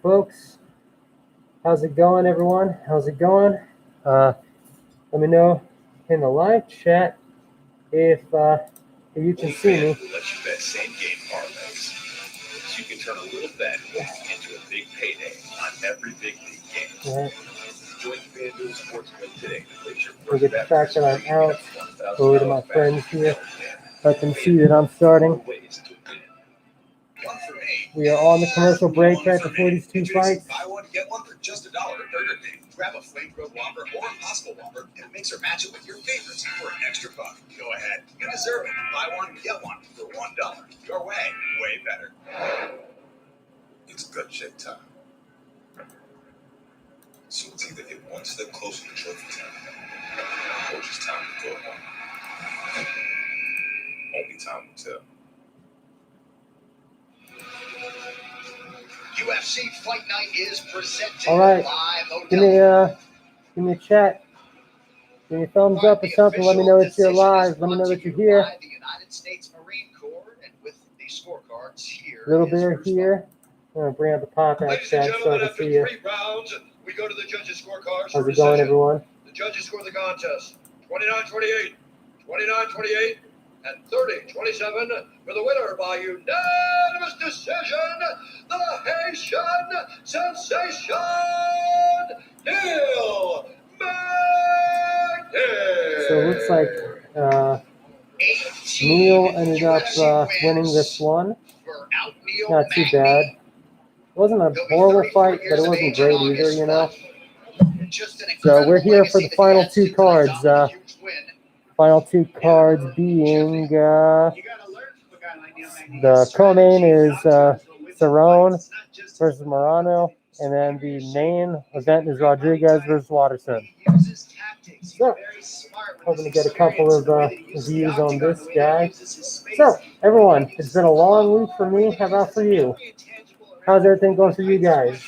folks. How's it going, everyone? How's it going? Let me know in the live chat if you can see me. Let you bet same game parlays. So you can turn a little bet into a big payday on every big league game. All right. Join FanDuel Sportsbook today to place your We'll get the fact that I'm out. $1,000 Over to my friends here. back. Let them see that I'm starting. Ways to win. One for me. We are on the commercial break right before these two fights. Buy one, get one for just $1 at Burger King. Grab a flame grilled Whopper or Impossible Whopper and mix or match it with your favorites for an extra buck. Go ahead. You deserve it. Buy one, get one for $1. Your way better. It's good shit time. So it's either get one step closer to trophy time or just time to throw it on. Only time will tell. UFC Fight Night is presented All right. live. Give me a chat. Give me a thumbs up or something. Let me know that you're live. Let me know that you're here. The United States Marine Corps, and with the scorecards here. Little Bear here. I'm gonna bring up the pop out chat so I can see you. 3 rounds, we go to the judges' scorecards. How's it going, everyone? The judges score the contest 29-28, 29-28, and 30-27 for the winner by unanimous decision, the Haitian sensation, Neil Magny. So it looks like Neil ended up winning this one. Not too bad. It wasn't a horrible fight, but it wasn't great either, you know. So we're here for the final two cards. Final two cards being the co-main is Cerrone versus Morono, and then the main event is Rodriguez versus Waterson. So, hoping to get a couple of views on this guy. So, everyone, it's been a long week for me. How about for you? How's everything going for you guys?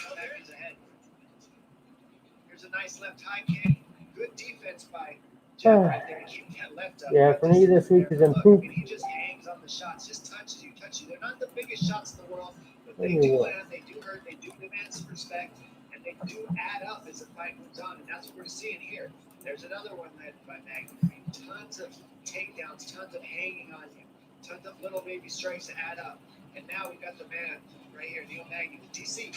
Here's a nice left high kick. Good defense by Jeff right there to keep that left up. Yeah, for me this week has been poop. He just hangs on the shots, just touches you. They're not the biggest shots in the world, but they do land, they do hurt, they do demand some respect, and they do add up as the fight moves on, and that's what we're seeing here. There's another one led by Magny. I mean, tons of takedowns, tons of hanging on you, tons of little baby strikes to add up. And now we got the man right here, Neil Magny, DC.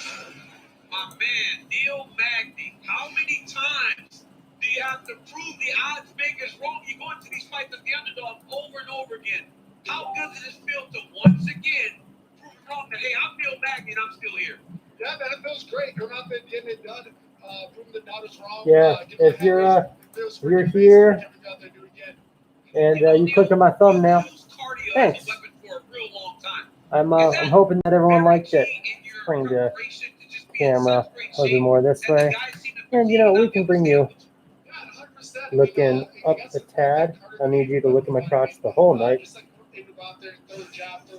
My man, Neil Magny. How many times do you have to prove the odds makers wrong? You go into these fights as the underdog over and over again. How good does it feel to once again prove wrong that, hey, I'm Neil Magny and I'm still here? Yeah, man, it feels great. You're out there getting it done, proving the doubt is wrong. Yeah, if you're here and you click on my thumbnail, thanks. I'm hoping that everyone liked it. Bring the camera a little bit more this way, and you know we can bring you looking up a tad. I need you to look at my crotch the whole night.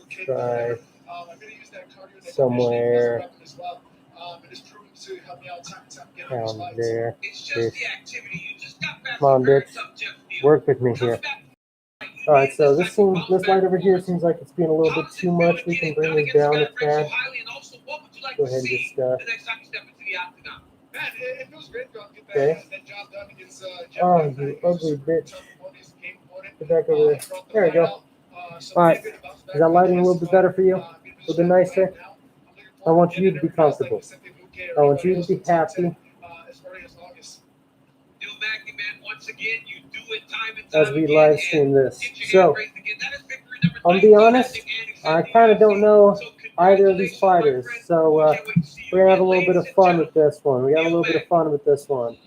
Try somewhere down there. Come on, bitch. Work with me here. All right, so this light over here seems like it's being a little bit too much. We can bring this down a tad. Go ahead and just okay. Oh, you ugly bitch. Get back over there. There we go. All right. Is that lighting a little bit better for you? A little bit nicer? I want you to be comfortable. I want you to be happy. As we live stream this. So, I'll be honest, I kind of don't know either of these fighters. So, we're going to have a little bit of fun with this one. We got a little bit of fun with this one.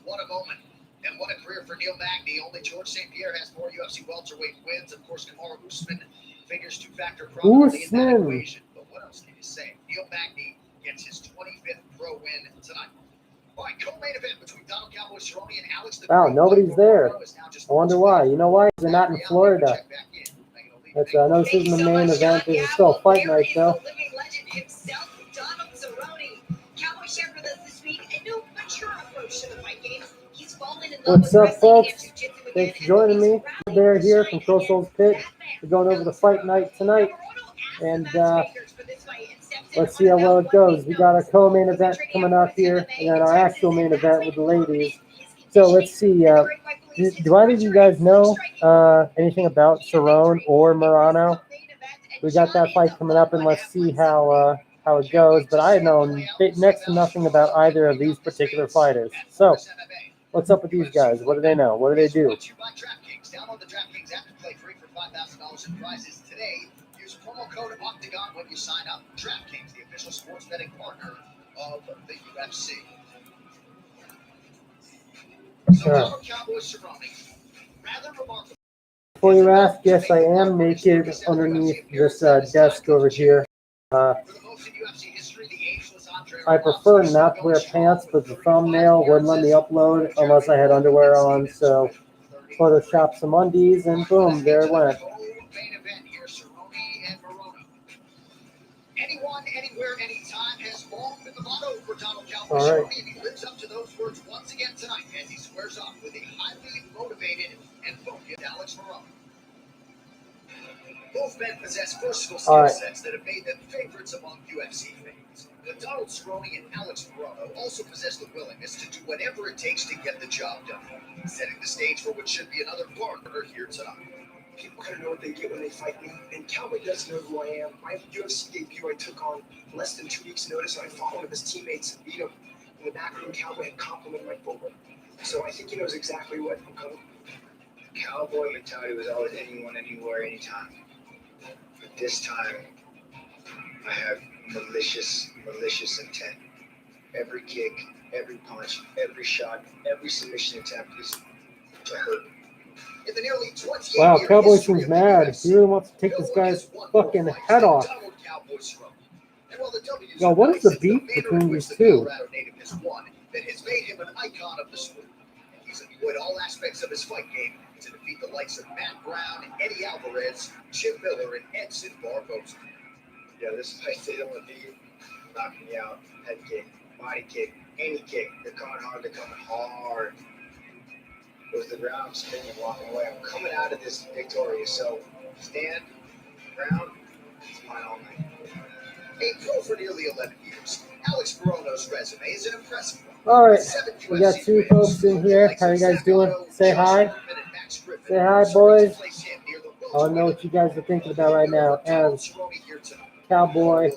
What a moment. And what a career for Neil Magny. Only George St. Pierre has more UFC welterweight wins. Of course, Kamaru Usman figures to factor prominently in that equation. But what else can you say? Neil Magny gets his 25th pro win tonight. All right, co-main event between Donald Cowboy Cerrone and Alex the Wow, nobody's there. I wonder why. You know why? They're not in Florida. That's, I know this isn't the main event. This is still a fight night, though. What's up, folks? Thanks for joining me. Bear here from Coastal's Pit. We're going over the fight night tonight. And let's see how well it goes. We got a co-main event coming up here, and then our actual main event with the ladies. So let's see. Do either of you guys know anything about Cerrone or Morono? We got that fight coming up, and let's see how it goes. But I know next to nothing about either of these particular fighters. So what's up with these guys? What do they know? What do they do? Download the DraftKings app to play free for $5,000 in prizes today. Use promo code Octagon when you sign up. DraftKings, the official sports betting partner of the UFC. So, Cowboys Cerrone, rather remarkable. Before you ask, yes, I am naked underneath this desk over here. I prefer not to wear pants, but the thumbnail wouldn't let me upload unless I had underwear on, so Photoshop some undies, and boom, there it went. Main event here, Cerrone and Morono. Anyone, anywhere, anytime has long been the motto for Donald Cowboy Cerrone, and he lives up to those words once again tonight as he squares off with a highly motivated and focused Alex Morono. Both men possess versatile skill sets that have made them favorites among UFC fans. But Donald Cerrone and Alex Morono also possess the willingness to do whatever it takes to get the job done, setting the stage for what should be another partner here tonight. People kind of know what they get when they fight me, and Cowboy doesn't know who I am. My UFC debut I took on less than 2 weeks' notice, and I fought one of his teammates and beat him. In the back room, Cowboy had complimented my footwork. So I think he knows exactly what I'm coming. The Cowboy mentality was always anyone, anywhere, anytime. But this time, I have malicious intent. Every kick, every punch, every shot, every submission attempt is to hurt. In the nearly 20 Wow, Cowboy seems mad. He really wants to take this guy's fucking head off. Yo, what is the beef between these two? That has made him an icon of the sport. And he's employed all aspects of his fight game to defeat the likes of Matt Brown, Eddie Alvarez, Jim Miller, and Edson Barboza. Yeah, this fight, they don't want to knock me out. Head kick, body kick, any kick. They're coming hard, they're coming hard. Goes to the ground, I'm spinning, walking away. I'm coming out of this victorious. So, stand, ground, it's mine all night. A pro for nearly 11 years, Alex Morono's resume is an impressive one. All right, we got two folks in here. How you guys doing? Say hi. Say hi, boys. I want to know what you guys are thinking about right now as Cowboy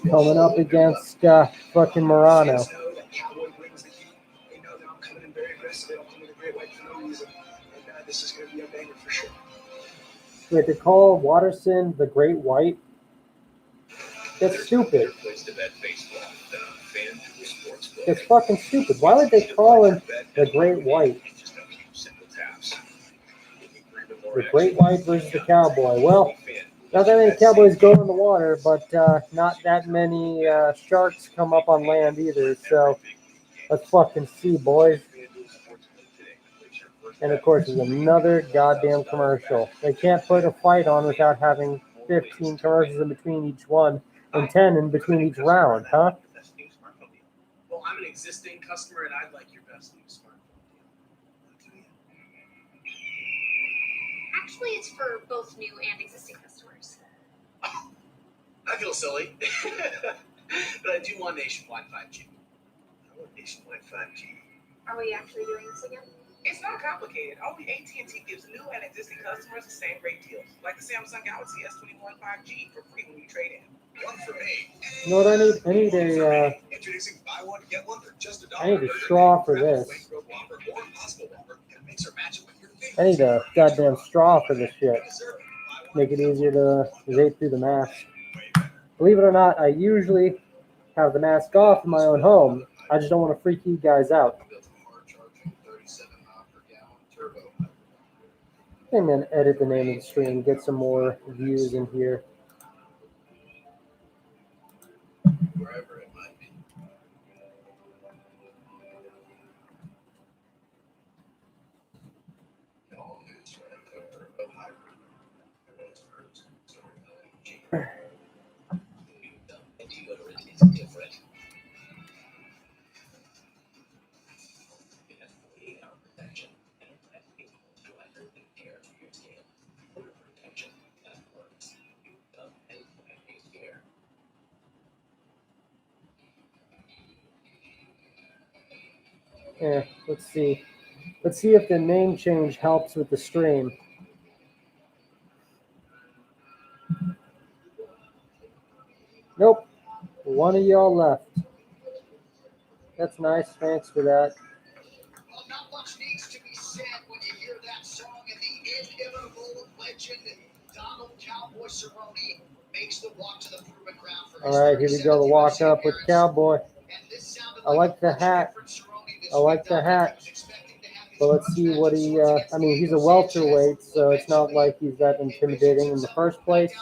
coming up against fucking Morono. This is going to be a banger for sure. Wait, they call Waterson the Great White? That's stupid. It's fucking stupid. Why would they call him the Great White? The Great White versus the Cowboy. Well, not that many Cowboys go in the water, but not that many sharks come up on land either. So let's fucking see, boys. And of course, there's another goddamn commercial. They can't put a fight on without having 15 commercials in between each one and 10 in between each round, huh? Well, I'm an existing customer, and I'd like your best new smartphone. Actually, it's for both new and existing customers. I feel silly, but I do want nationwide 5G. I want nationwide 5G. Are we actually doing this again? It's not complicated. Only AT&T gives new and existing customers the same great deals, like the Samsung Galaxy S21 5G for free when you trade in. One for me. You know what I need? I need Introducing buy one get one for just $1. I need a straw for this. I need a goddamn straw for this shit. Make it easier to vape through the mask. Believe it or not, I usually have the mask off in my own home. I just don't want to freak you guys out. I'm going to edit the name of the stream, get some more views in here. Wherever it might be. Different. Let's see. Let's see if the name change helps with the stream. Nope. One of y'all left. That's nice. Thanks for that. Well, not much needs to be said when you hear that song, and the inimitable legend Donald Cowboy Cerrone makes the walk to the proving ground for his All right, here we go. The walk up with Cowboy. I like the hat. I like the hat. But let's see what he. I mean, he's a welterweight, so it's not like he's that intimidating in the first place.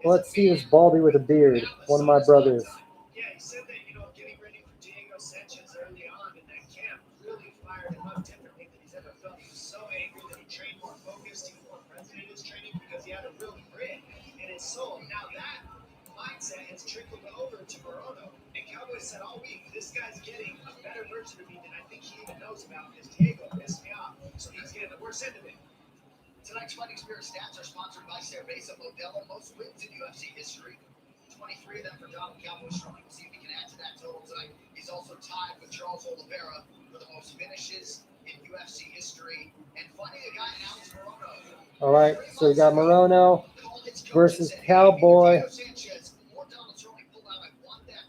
Let's see this baldy with a beard. One of my brothers. Yeah, he said that, getting ready for Diego Sanchez early on in that camp really fired him up differently than he's ever felt. He was so angry that he trained more focused, he was more present in his training because he had a real grit in his soul. Now that mindset has trickled over to Morono. And Cowboy said all week, this guy's getting a better version of me than I think he even knows about because Diego pissed me off. So he's getting the worst end of it. Tonight's Fighting Spirit stats are sponsored by Cerveza Modelo, most wins in UFC history. 23 of them for Donald Cowboy Cerrone. We'll see if he can add to that total tonight. He's also tied with Charles Oliveira for the most finishes in UFC history. And finding a guy Alex Morono. All right, so we got Morono versus Cowboy.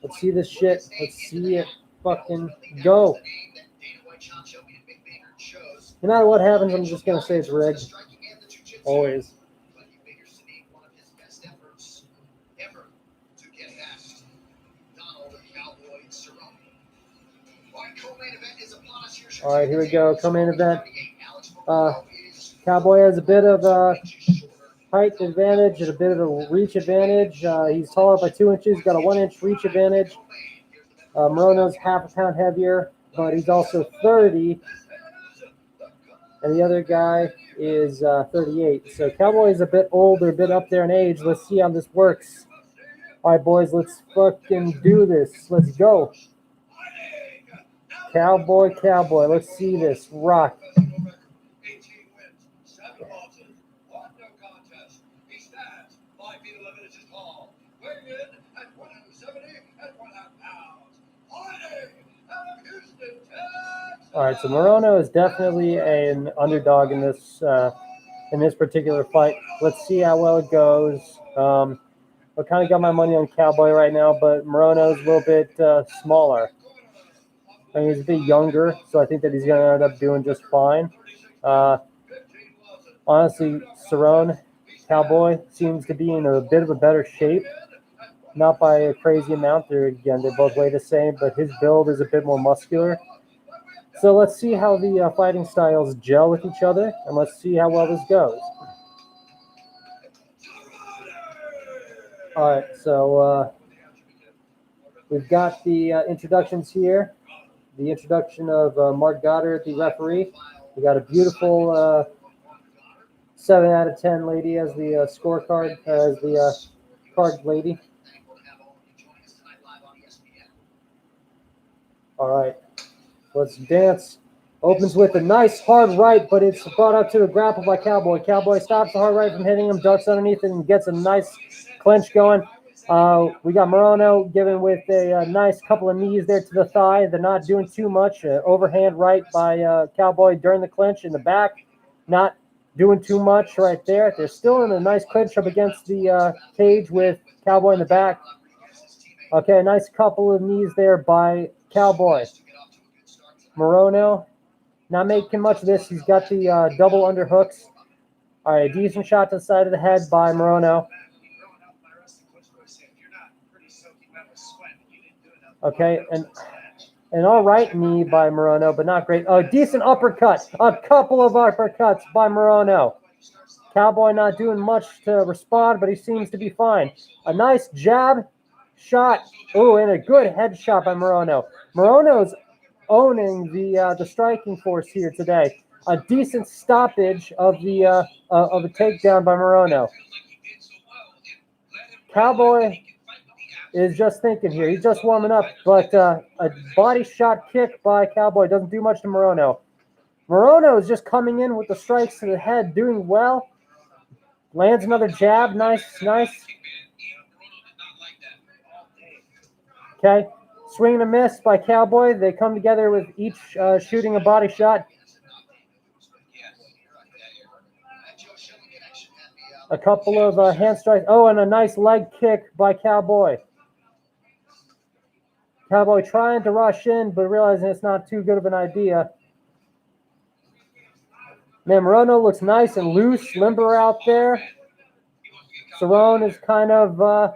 Let's see this shit. Let's see it fucking go. No matter what happens, I'm just going to say it's rigged. Always. All right, here we go. Co-main event. Cowboy has a bit of a height advantage and a bit of a reach advantage. He's taller by 2 inches. Got a 1 inch reach advantage. Morono's half a pound heavier, but he's also 30. And the other guy is 38. So Cowboy is a bit older, a bit up there in age. Let's see how this works. All right, boys, let's fucking do this. Let's go. Cowboy, Cowboy. Let's see this. Rock. All right, so Morono is definitely an underdog in this particular fight. Let's see how well it goes. I kind of got my money on Cowboy right now, but Morono's a little bit smaller. I mean, he's a bit younger, so I think that he's going to end up doing just fine. Honestly, Cerrone, Cowboy, seems to be in a bit of a better shape. Not by a crazy amount. They both weigh the same, but his build is a bit more muscular. So let's see how the fighting styles gel with each other, and let's see how well this goes. All right, so we've got the introductions here. The introduction of Mark Goddard, the referee. We got a beautiful 7 out of 10 lady as the scorecard, as the card lady. All right, let's dance. Opens with a nice hard right, but it's brought up to the grapple by Cowboy. Cowboy stops the hard right from hitting him, ducks underneath it, and gets a nice clinch going. We got Morono giving with a nice couple of knees there to the thigh. They're not doing too much. Overhand right by Cowboy during the clinch in the back. Not doing too much right there. They're still in a nice clinch up against the cage with Cowboy in the back. Okay, a nice couple of knees there by Cowboy. Morono not making much of this. He's got the double underhooks. All right, decent shot to the side of the head by Morono. Okay, and an all right knee by Morono, but not great. A decent uppercut. A couple of uppercuts by Morono. Cowboy not doing much to respond, but he seems to be fine. A nice jab shot. Ooh, and a good headshot by Morono. Morono's owning the striking force here today. A decent stoppage of the of a takedown by Morono. Cowboy is just thinking here. He's just warming up, but a body shot kick by Cowboy doesn't do much to Morono. Morono is just coming in with the strikes to the head, doing well. Lands another jab. Nice, nice. Okay, Swing and a miss by Cowboy. They come together with each shooting a body shot. A couple of hand strikes. Oh, and a nice leg kick by Cowboy. Cowboy trying to rush in, but realizing it's not too good of an idea. Man, Morono looks nice and loose, limber out there. Cerrone is kind of,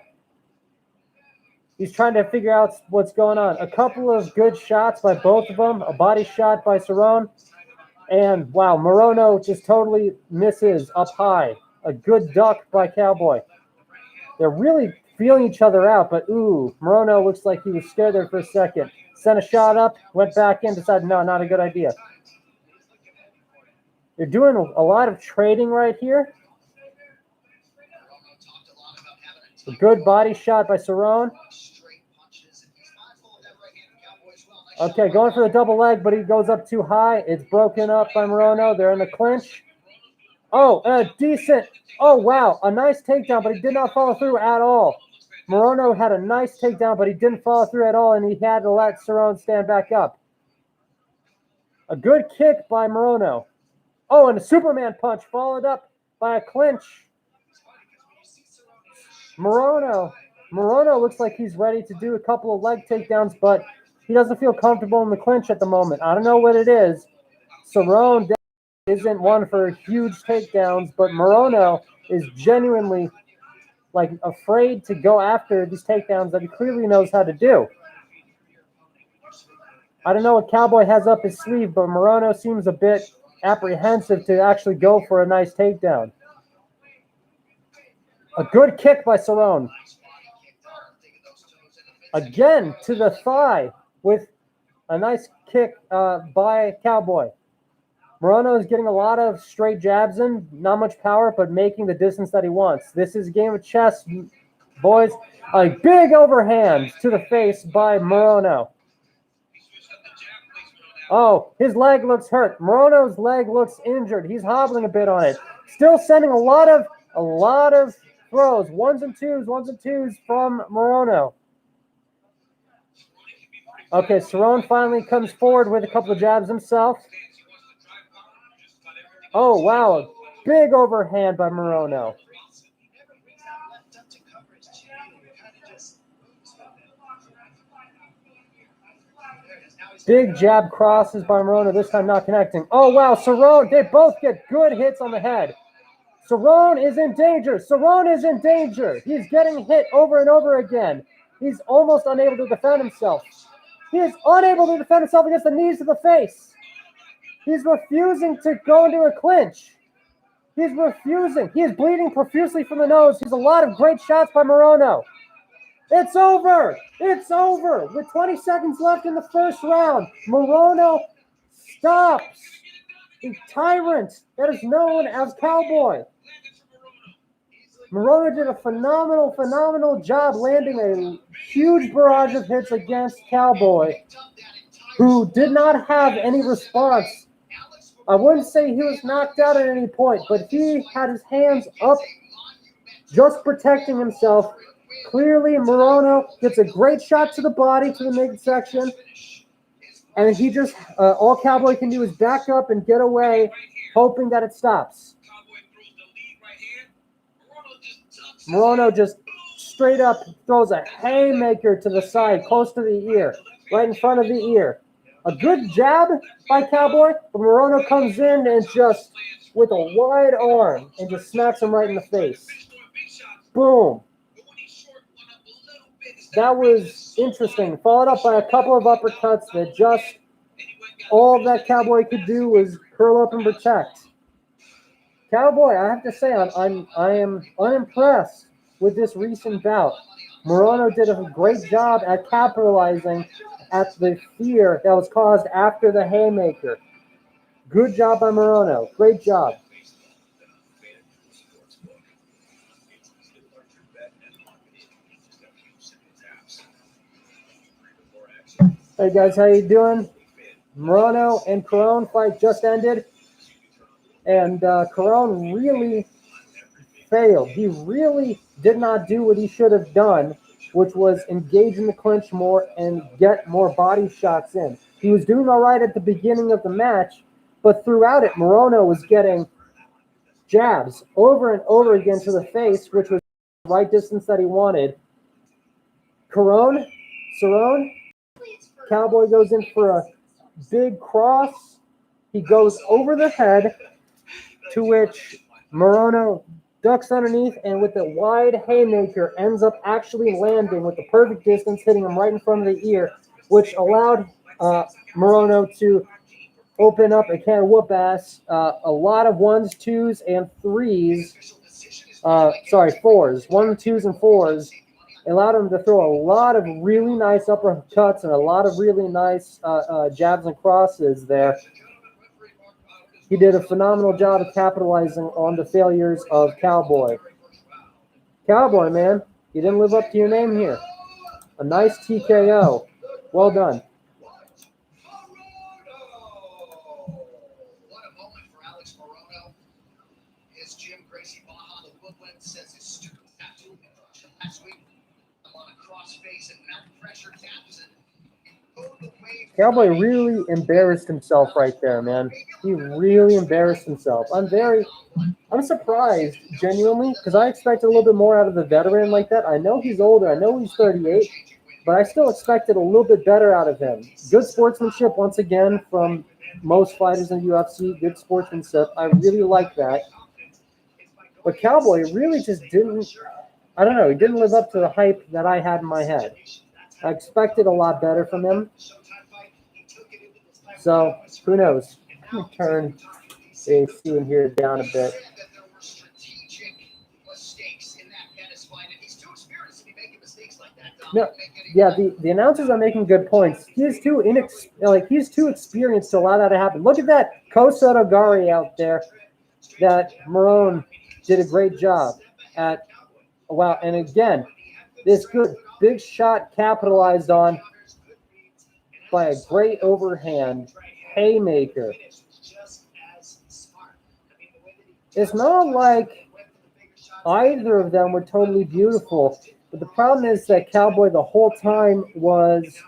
he's trying to figure out what's going on. A couple of good shots by both of them. A body shot by Cerrone. And, wow, Morono just totally misses up high. A good duck by Cowboy. They're really feeling each other out, but, ooh, Morono looks like he was scared there for a second. Sent a shot up, went back in, decided, no, not a good idea. They're doing a lot of trading right here. A good body shot by Cerrone. Okay, going for the double leg, but he goes up too high. It's broken up by Morono. They're in the clinch. Oh, a decent. Oh, wow. A nice takedown, but he did not follow through at all. Morono had a nice takedown, but he didn't follow through at all, and he had to let Cerrone stand back up. A good kick by Morono. Oh, and a Superman punch followed up by a clinch. Morono looks like he's ready to do a couple of leg takedowns, but he doesn't feel comfortable in the clinch at the moment. I don't know what it is. Cerrone isn't one for huge takedowns, but Morono is genuinely like afraid to go after these takedowns that he clearly knows how to do. I don't know what Cowboy has up his sleeve, but Morono seems a bit apprehensive to actually go for a nice takedown. A good kick by Cerrone. Again to the thigh with a nice kick by Cowboy. Morono is getting a lot of straight jabs in, not much power, but making the distance that he wants. This is a game of chess, boys. A big overhand to the face by Morono. Oh, his leg looks hurt. Morono's leg looks injured. He's hobbling a bit on it. Still sending a lot of throws. Ones and twos from Morono. Okay, Cerrone finally comes forward with a couple of jabs himself. Oh, wow. Big overhand by Morono. Big jab crosses by Morono, this time not connecting. Oh, wow, Cerrone, they both get good hits on the head. Cerrone is in danger. Cerrone is in danger. He's getting hit over and over again. He's almost unable to defend himself. He is unable to defend himself against the knees to the face. He's refusing to go into a clinch. He's refusing. He is bleeding profusely from the nose. He's a lot of great shots by Morono. It's over. It's over. With 20 seconds left in the first round, Morono stops the tyrant that is known as Cowboy. Morono did a phenomenal job landing a huge barrage of hits against Cowboy, who did not have any response. I wouldn't say he was knocked out at any point, but he had his hands up, just protecting himself. Clearly, Morono gets a great shot to the body, to the midsection, and he just, all Cowboy can do is back up and get away, hoping that it stops. Morono just straight up throws a haymaker to the side, close to the ear, right in front of the ear. A good jab by Cowboy, but Morono comes in and just, with a wide arm, and just smacks him right in the face. Boom. That was interesting. Followed up by a couple of uppercuts that just, all that Cowboy could do was curl up and protect. Cowboy, I have to say, I am unimpressed with this recent bout. Morono did a great job at capitalizing at the fear that was caused after the haymaker. Good job by Morono. Great job. Hey guys, how you doing? Morono and Cerrone fight just ended, and Cerrone really failed. He really did not do what he should have done which was engage in the clinch more and get more body shots in. He was doing all right at the beginning of the match, but throughout it, Morono was getting jabs over and over again to the face, which was the right distance that he wanted. Cerrone, Cowboy goes in for a big cross. He goes over the head, to which Morono ducks underneath, and with a wide haymaker ends up actually landing with the perfect distance, hitting him right in front of the ear, which allowed Morono to open up a can of whoop ass. A lot of ones, twos, and threes. Fours. 1, 2s, and 4s. It allowed him to throw a lot of really nice uppercuts and a lot of really nice jabs and crosses there. He did a phenomenal job of capitalizing on the failures of Cowboy. Cowboy, man, you didn't live up to your name here. A nice TKO. Well done. What a moment for Alex Morono. His Jim Gracie Baja, the Woodland, says his student tattoo last week on a crossface and mount pressure taps and Cowboy really embarrassed himself right there, man. He really embarrassed himself. I'm surprised, genuinely, because I expected a little bit more out of the veteran like that. I know he's older. I know he's 38, but I still expected a little bit better out of him. Good sportsmanship, once again, from most fighters in the UFC. Good sportsmanship. I really like that. But Cowboy really just didn't, I don't know, he didn't live up to the hype that I had in my head. I expected a lot better from him. So, who knows? Let me turn the AC in here down a bit. No, yeah, the announcers are making good points. He's too experienced to allow that to happen. Look at that Kosoto Gari out there that Morono did a great job at. Wow, and again, this good big shot capitalized on by a great overhand haymaker. It's not like either of them were totally beautiful, but the problem is that Cowboy the whole time was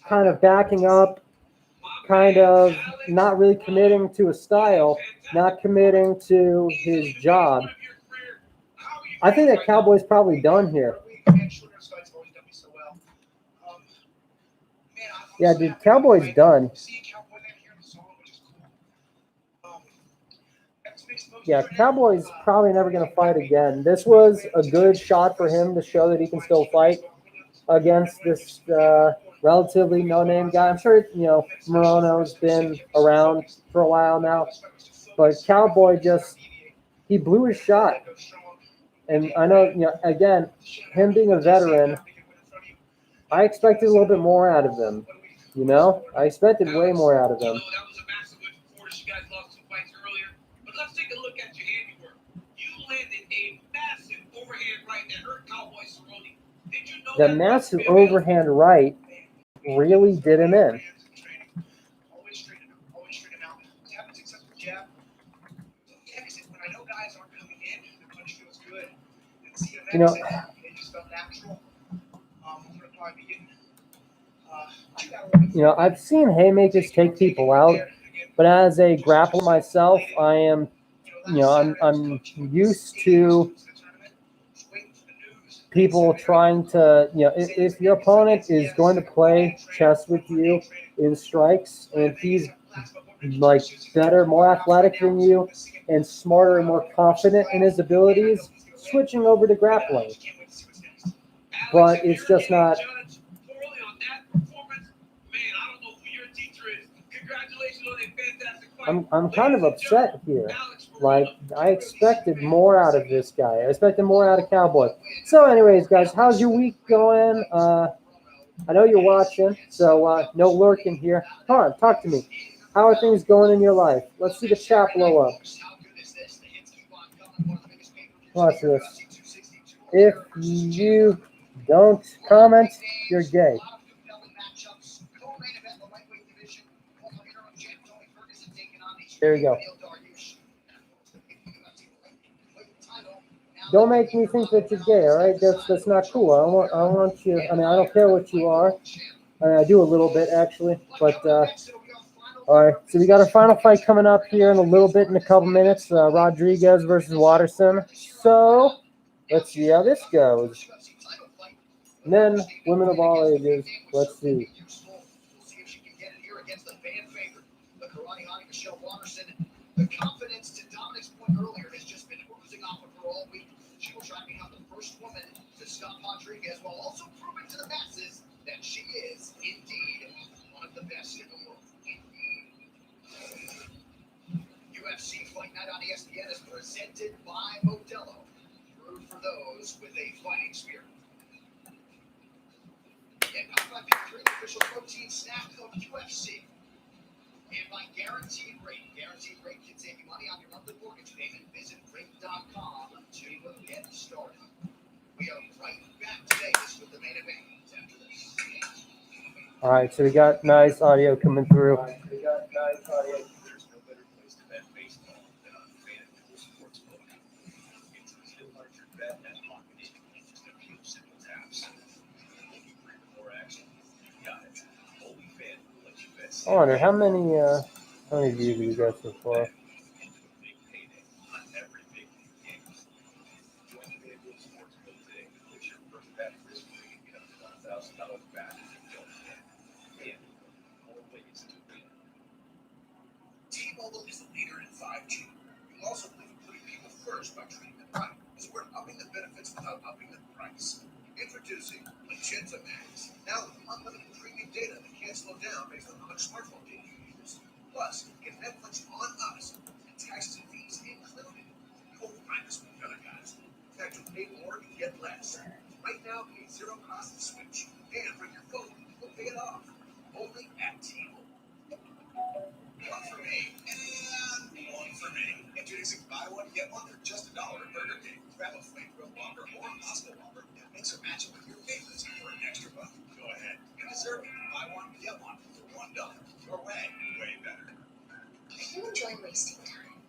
kind of backing up, kind of not really committing to a style, not committing to his job. I think that Cowboy's probably done here. Yeah, dude, Cowboy's done. Yeah, Cowboy's probably never going to fight again. This was a good shot for him to show that he can still fight against this relatively no-name guy. I'm sure, Morono's been around for a while now. But Cowboy he blew his shot. And I know, again, him being a veteran, I expected a little bit more out of him. I expected way more out of him. That was a massive win for Fortis. You guys lost some fights earlier. But let's take a look at your handiwork. You landed a massive overhand right that hurt Cowboy Cerrone. Did you know the massive overhand right really did him in. Always straighten out. Have a successful jab. When I know guys aren't coming in, the punch feels good. And see it just felt natural. I'm going to probably be getting. I've seen haymakers take people out, but as a grappler myself, I am, I'm used to people trying to, if your opponent is going to play chess with you in strikes, and he's like better, more athletic than you, and smarter and more confident in his abilities, switching over to grappling. But it's just not. I'm kind of upset here. Like, I expected more out of this guy. I expected more out of Cowboy. So anyways, guys, how's your week going? I know you're watching, so no lurking here. Come on, talk to me. How are things going in your life? Let's see the chat blow up. Watch this. If you don't comment, you're gay. There you go. don't make me think that you're gay, all right? That's not cool. I want you. I mean, I don't care what you are. I do a little bit actually, but all right. So we got our final fight coming up here in a little bit, in a couple minutes. Rodriguez versus Waterson. So let's see how this goes. Men, women of all ages. Let's see. The confidence, to Dominic's point earlier, has just been oozing off of her all week. She will try to become the first woman to stop Rodriguez while also proving to the masses that she is indeed one of the best in the world. UFC Fight Night on ESPN is presented by Modelo. Root for those with a fighting spirit. And Pop Drink official protein snack of UFC. And by Guaranteed Rate. Guaranteed Rate can save you money on your monthly mortgage payment. Visit rate.com to get started. We are right back to Vegas with the main event after this. All right, so we got nice audio coming through. There's no better place to bet baseball than on FanDuel Sportsbook. It's easy to large your bet and lock it in just a few simple taps. Looking for even more action? Got it. Only FanDuel lets you bet. I wonder how many views we got so far. Into a big payday on every big league game. Join FanDuel Sportsbook today. Place your first bet risk-free and get up to $1,000 back if you don't win. FanDuel, more ways to win. T-Mobile is the leader in 5G. You also believe in putting people first by treating them right. So we're upping the benefits without upping the price. Introducing Magenta Max. Now with unlimited premium data that can't slow down based on how much smartphone data you use. Plus, get Netflix on us and taxes and fees included. You'll find us with better guys. In fact, you'll pay more and get less. Right now, pay zero cost to switch. And bring your phone, we'll pay it off. Only at T-Mobile. One for me, and one for me. Introducing buy one, get one for just $1 at Burger King. Grab a flamethrower Whopper or a Impossible Whopper and mix or match it with your favorites for an extra buck. Go ahead. You deserve it. Buy one, get one for $1. Your way, way better. If you enjoy wasting time,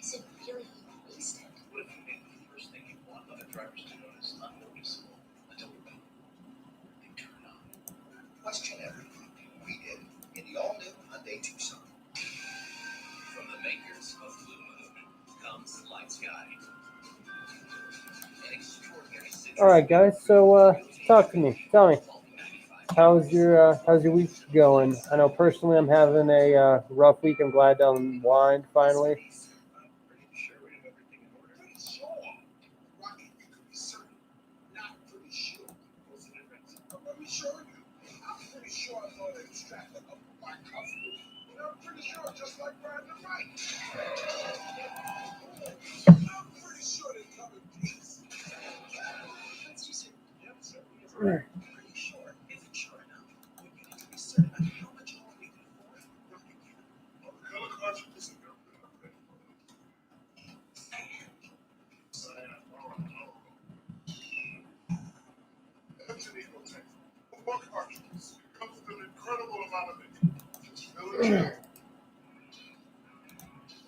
is it really wasted? What if you made the first thing you want other drivers to notice unnoticeable until we're done? They turn on. Question everything. We did in the all-new Hyundai Tucson. From the makers of Blue Moon comes Light Sky. An extraordinary All right, guys. So talk to me. Tell me, how's your week going? I know personally I'm having a rough week. I'm glad to unwind finally. I'm pretty sure we have everything in order. Pretty sure. Rocky, you could be certain. Not pretty sure. What's the difference? I'm pretty sure you. I'm pretty sure I know they extracted a black coffee. I'm pretty sure, just like Brandon Wright. I'm pretty sure they come in peace. That's just it. Yep, certainly is. Pretty sure isn't sure enough. When you need to be certain about how much more we can afford, Rocky can. Oh, the color conscience isn't good. Anthony will take more cartridges. Comes with an incredible amount of it. Just fill it in.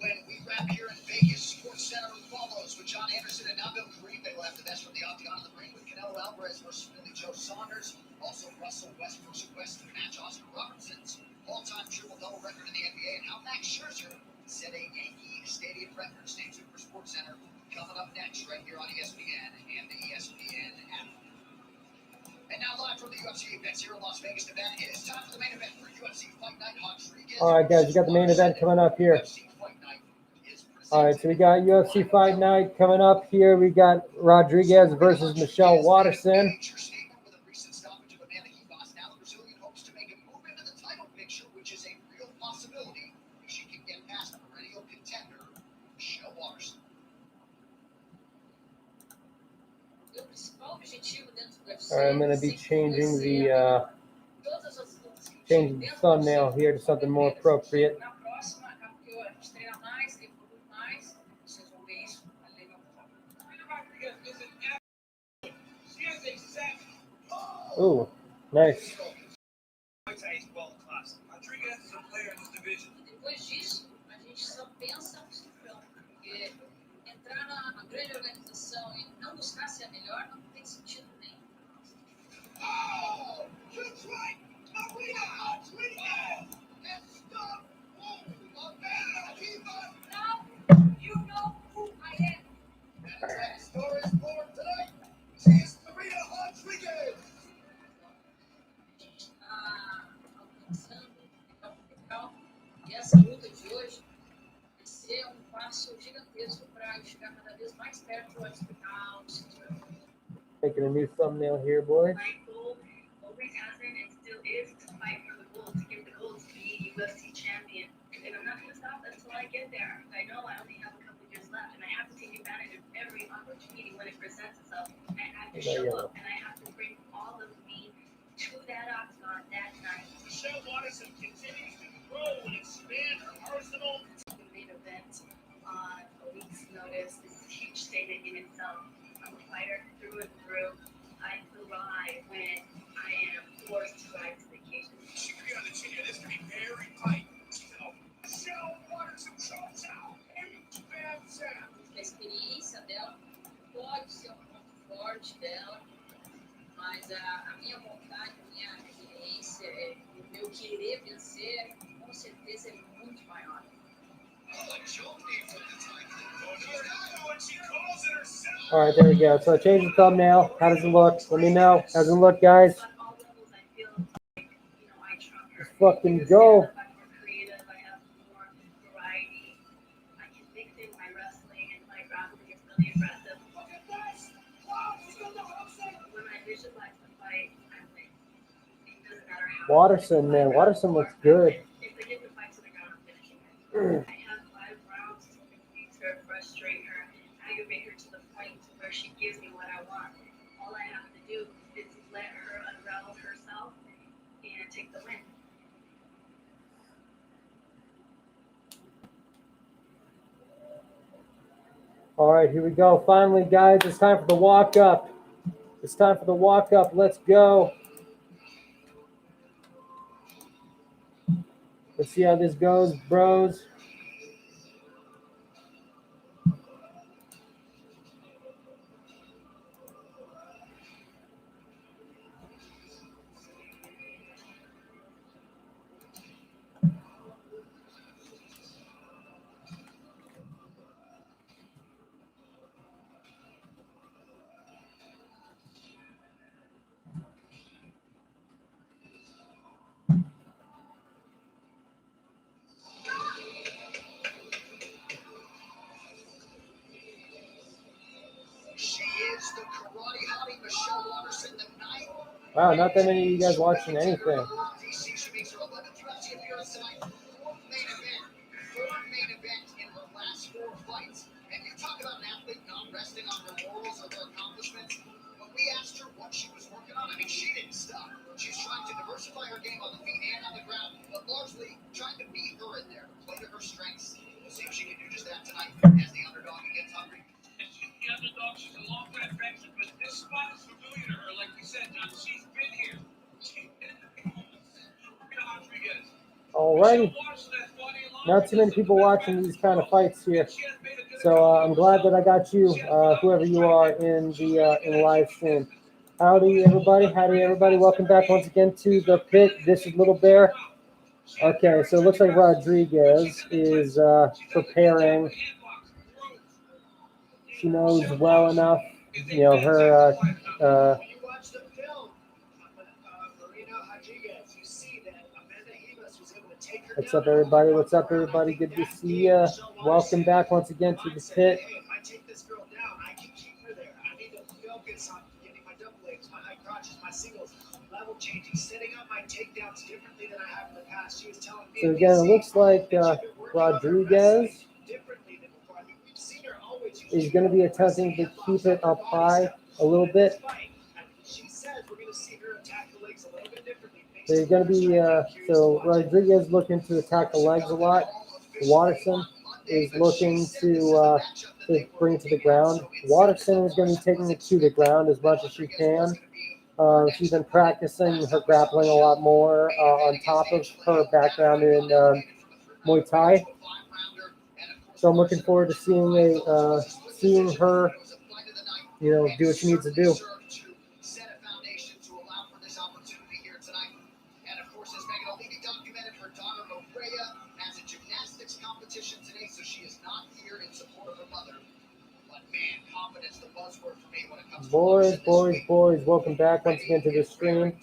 When we wrap here in Vegas, Sports Center follows with John Anderson and Nabil Kareem. They will have the best from the octagon of the ring with Canelo Alvarez versus Billy Joe Saunders. Also, Russell Westbrook's West match, Oscar Robertson's all-time triple-double record in the NBA, and how Max Scherzer set a Yankee Stadium record. Stay tuned for Sports Center coming up next right here on ESPN and the ESPN app. And now live from the UFC events here in Las Vegas, Nevada, it is time for the main event for UFC Fight Night. All right, guys, you got the main event coming up here. All right, so we got UFC Fight Night coming up here. We got Rodriguez versus Michelle Waterson. All right, I'm going to be changing the thumbnail here to something more appropriate. Ooh, nice. Rodriguez is a player in this division. Depois disso, a gente só pensa no campeão, porque entrar na grande organização e você é melhor, não tem sentido nenhum. Oh, that's right. Marina Rodriguez and stop Amanda Ribas. Now you know who I am. And the next star is born tonight. She is Marina Rodriguez. Alcançando legal. E essa luta de hoje vai ser passo gigantesco para chegar cada vez mais perto do hospital. Making a new thumbnail here, boys. My goal always has been and still is to fight for the gold, to get the gold, to be UFC champion. And I'm not going to stop until I get there. I know I only have a couple years left, and I have to take advantage of every opportunity when it presents itself. I have to show up, and I have to bring all of me to that octagon that night. Michelle Waterson continues to grow and expand her arsenal. The main event on a week's notice is a huge statement in itself. I'm a fighter through and through. I thrive when I am forced to ride to the occasion. She could be on the chin here. This could be very tight. So, Michelle Waterson shows out. Bam, Sam. A experiência dela pode ser um ponto forte dela, mas a minha vontade, a minha resiliência, o meu querer vencer, com certeza é muito maior. All right, there we go. So I changed the thumbnail. How does it look? Let me know. How's it look, guys? But all levels, I feel like, I trump her. Let's fucking go. I'm more creative, I have more variety. I can mix in my wrestling and my grappling is really aggressive. When I visualize the fight, I win. It doesn't matter how. Waterson, man. Waterson looks good. If I get the fight to the ground, I'm finishing it. I have 5 rounds to confuse her, frustrate her, aggravate her to the point to where she gives me what I want. All I have to do is let her unravel herself and take the win. All right, here we go. Finally, guys, it's time for the walk up. It's time for the walk up. Let's go. Let's see how this goes, bros. She is the karate hottie Michelle Waterson, the ninth. Wow, not that many of you guys watching anything. DC, she makes her 11th UFC appearance tonight. Fourth main event in her last 4 fights. And you talk about an athlete not resting on her laurels or her accomplishments. When we asked her what she was working on, I mean, she didn't stop. She's trying to diversify her game on the feet and on the ground, but largely trying to beat her in there, play to her strengths. We'll see if she can do just that tonight as the underdog against Hungry. And she's the underdog. She's a long way veteran, but this spot is familiar to her. Like you said, John, she's been here. She's been in Marina Rodriguez. Alrighty. Not too many people watching these kind of fights here. So I'm glad that I got you, whoever you are, in the live stream. Howdy, everybody. Howdy, everybody. Welcome back once again to the pit. This is Little Bear. Okay, so it looks like Rodriguez is preparing. She knows well enough, you know, her. When you watch the film, Marina Rodriguez, you see that Amanda Ribas was able to take her What's down. up, everybody? What's up, everybody? Good to see you. Welcome back once again to the pit. Hey, if I take this girl down, I can keep her there. I need to focus on getting my double legs, my high crotches, my singles, level changing, setting up my takedowns differently than I have in the past. She was telling me. So again, it looks like Rodriguez is going to be attempting to keep it up high a little bit. They're going to be, so Rodriguez looking to attack the legs a lot. Waterson is looking to bring it to the ground. Waterson is going to be taking it to the ground as much as she can. She's been practicing her grappling a lot more on top of her background in Muay Thai. So I'm looking forward to seeing her do what she needs to do. Set a foundation to allow for this opportunity here tonight. And of course, as Megan O'Leary documented, her daughter Maria has a gymnastics competition today, so she is not here in support of her mother. But man, confidence, the buzzword for me when it comes to Boys, welcome back once again to the stream.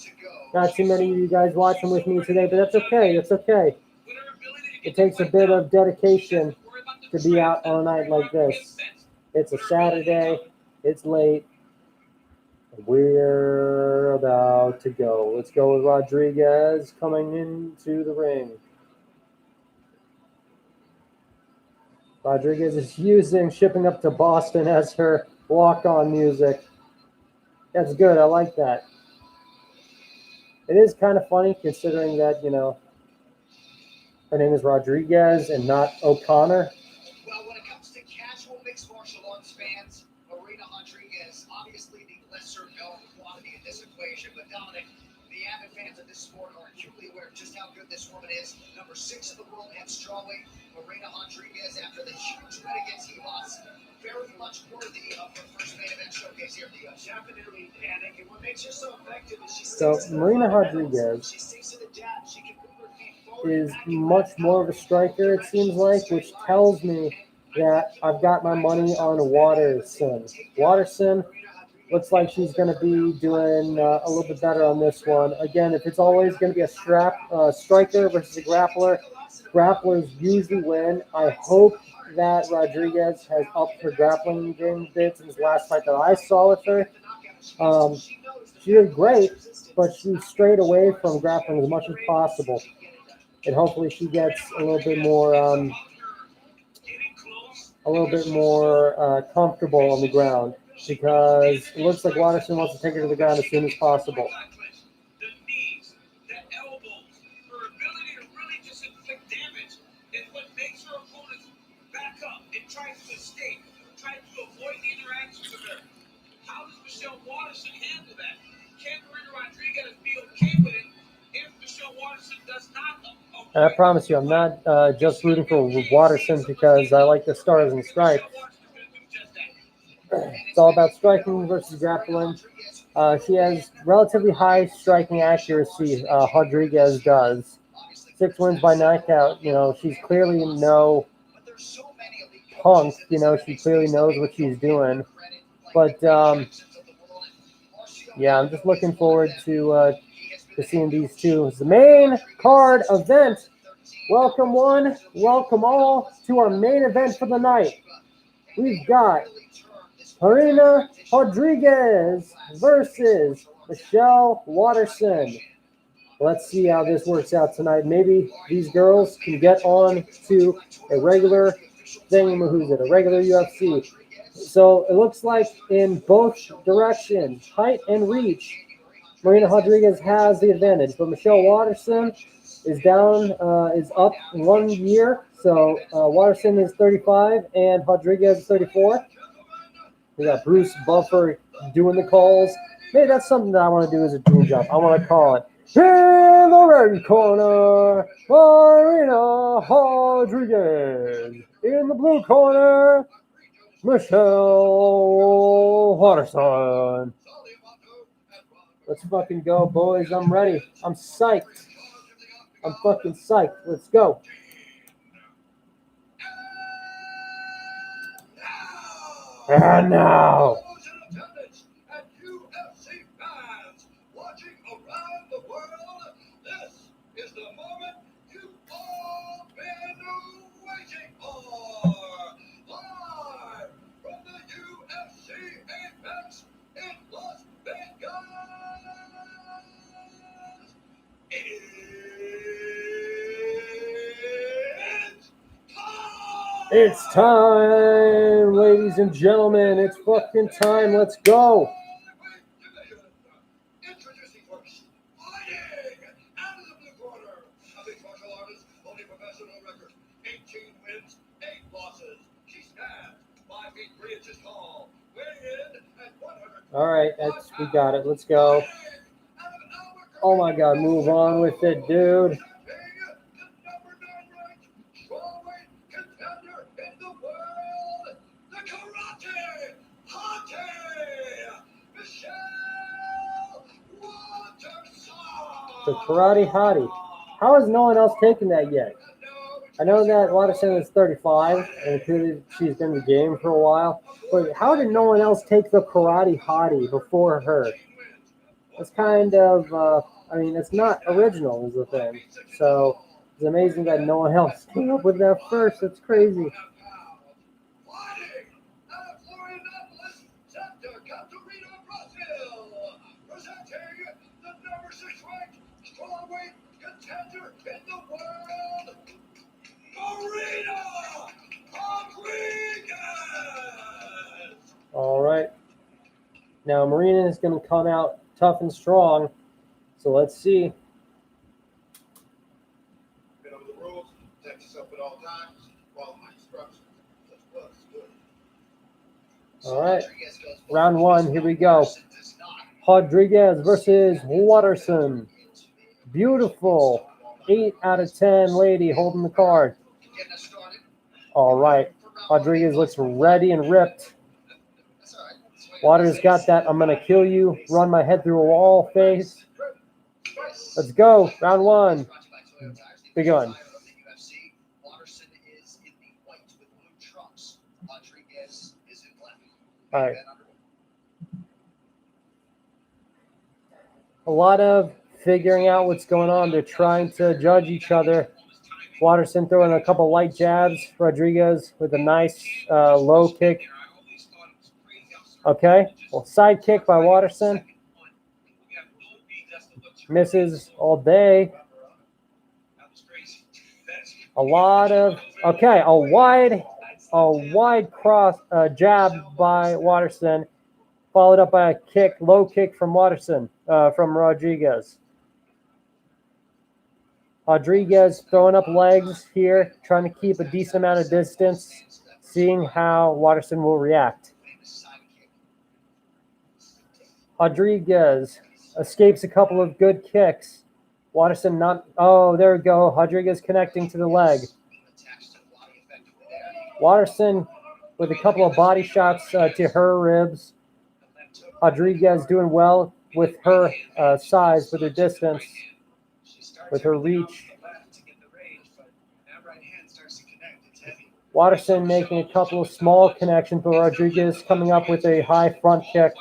Not too many of you guys watching with me today, but that's okay. It's okay. It takes a bit of dedication to be out on a night like this. It's a Saturday. It's late. We're about to go. Let's go with Rodriguez coming into the ring. Rodriguez is using Shipping Up to Boston as her walk-on music. That's good. I like that. It is kind of funny considering that, her name is Rodriguez and not O'Connor. Well, when it comes to casual mixed martial arts fans, Marina Rodriguez, obviously the lesser known quantity in this equation. But Dominic, the avid fans of this sport are acutely aware of just how good this woman is. Number 6 in the world at strawweight, Marina Rodriguez, after the huge win against Ivas, very much worthy of her first main event showcase here at the UFC. Definitely, and what makes her so effective is she Marina Rodriguez is much more of a striker, it seems like, which tells me that I've got my money on Waterson. Waterson looks like she's going to be doing a little bit better on this one. Again, if it's always going to be a striker versus a grappler, grapplers usually win. I hope that Rodriguez has upped her grappling game a bit since the last fight that I saw with her. She did great, but she strayed away from grappling as much as possible. And hopefully she gets a little bit more comfortable on the ground, because it looks like Waterson wants to take her to the ground as soon as possible. The knees, the elbows, her ability to really just inflict damage is what makes her opponents back up and try to escape, try to avoid the interactions with her. How does Michelle Waterson handle that? Can Marina Rodriguez be okay with it if Michelle Waterson does not? And I promise you, I'm not just rooting for Waterson because I like the Stars and Stripes. It's all about striking versus grappling. She has relatively high striking accuracy, Rodriguez does. 6 wins by knockout. She's clearly no punk. She clearly knows what she's doing. But, yeah, I'm just looking forward to seeing these two. It's the main card event. Welcome one, welcome all to our main event for the night. We've got Marina Rodriguez versus Michelle Waterson. Let's see how this works out tonight. Maybe these girls can get on to a regular a regular UFC. So it looks like in both directions, height and reach, Marina Rodriguez has the advantage, but Michelle Waterson is up 1 year. So Waterson is 35 and Rodriguez is 34. We got Bruce Buffer doing the calls. Maybe that's something that I want to do as a dream job. I want to call it. In the red corner, Marina Rodriguez. In the blue corner, Michelle Waterson. Let's fucking go, boys. I'm ready. I'm psyched. I'm fucking psyched. Let's go. And now. It's time, ladies and gentlemen. It's fucking time. Let's go. Introducing first, fighting out of the blue corner, a mixed martial artist, only professional record, 18 wins, 8 losses. She stands 5 feet 3 inches tall, weighing in at 100. All right, we got it. Let's go. Oh my God, move on with it, dude. The karate hottie. How has no one else taken that yet? I know that Waterson is 35, and clearly she's been in the game for a while. But how did no one else take the karate hottie before her? It's kind of, I mean, it's not original is the thing. So it's amazing that no one else came up with that first. It's crazy. All right. Now Marina is going to come out tough and strong. So let's see. Been over the rules, protect yourself at all times, follow my instructions. All right. Round one. Here we go. Rodriguez versus Waterson. Beautiful. 8 out of 10 lady holding the card. All right. Rodriguez looks ready and ripped. Waters got that I'm going to kill you, run my head through a wall face. Let's go. Round one. Begun. All right. A lot of figuring out what's going on. They're trying to judge each other. Waterson throwing a couple light jabs. Rodriguez with a nice low kick. Okay. Well, side kick by Waterson. Misses all day. A lot of, okay, a wide cross jab by Waterson, followed up by a kick, low kick from Waterson, from Rodriguez. Rodriguez throwing up legs here, trying to keep a decent amount of distance, seeing how Waterson will react. Rodriguez escapes a couple of good kicks. Waterson not, oh, there we go. Rodriguez connecting to the leg. Waterson with a couple of body shots to her ribs. Rodriguez doing well with her size, with her distance, with her reach. Waterson making a couple of small connections, but Rodriguez coming up with a high front kick.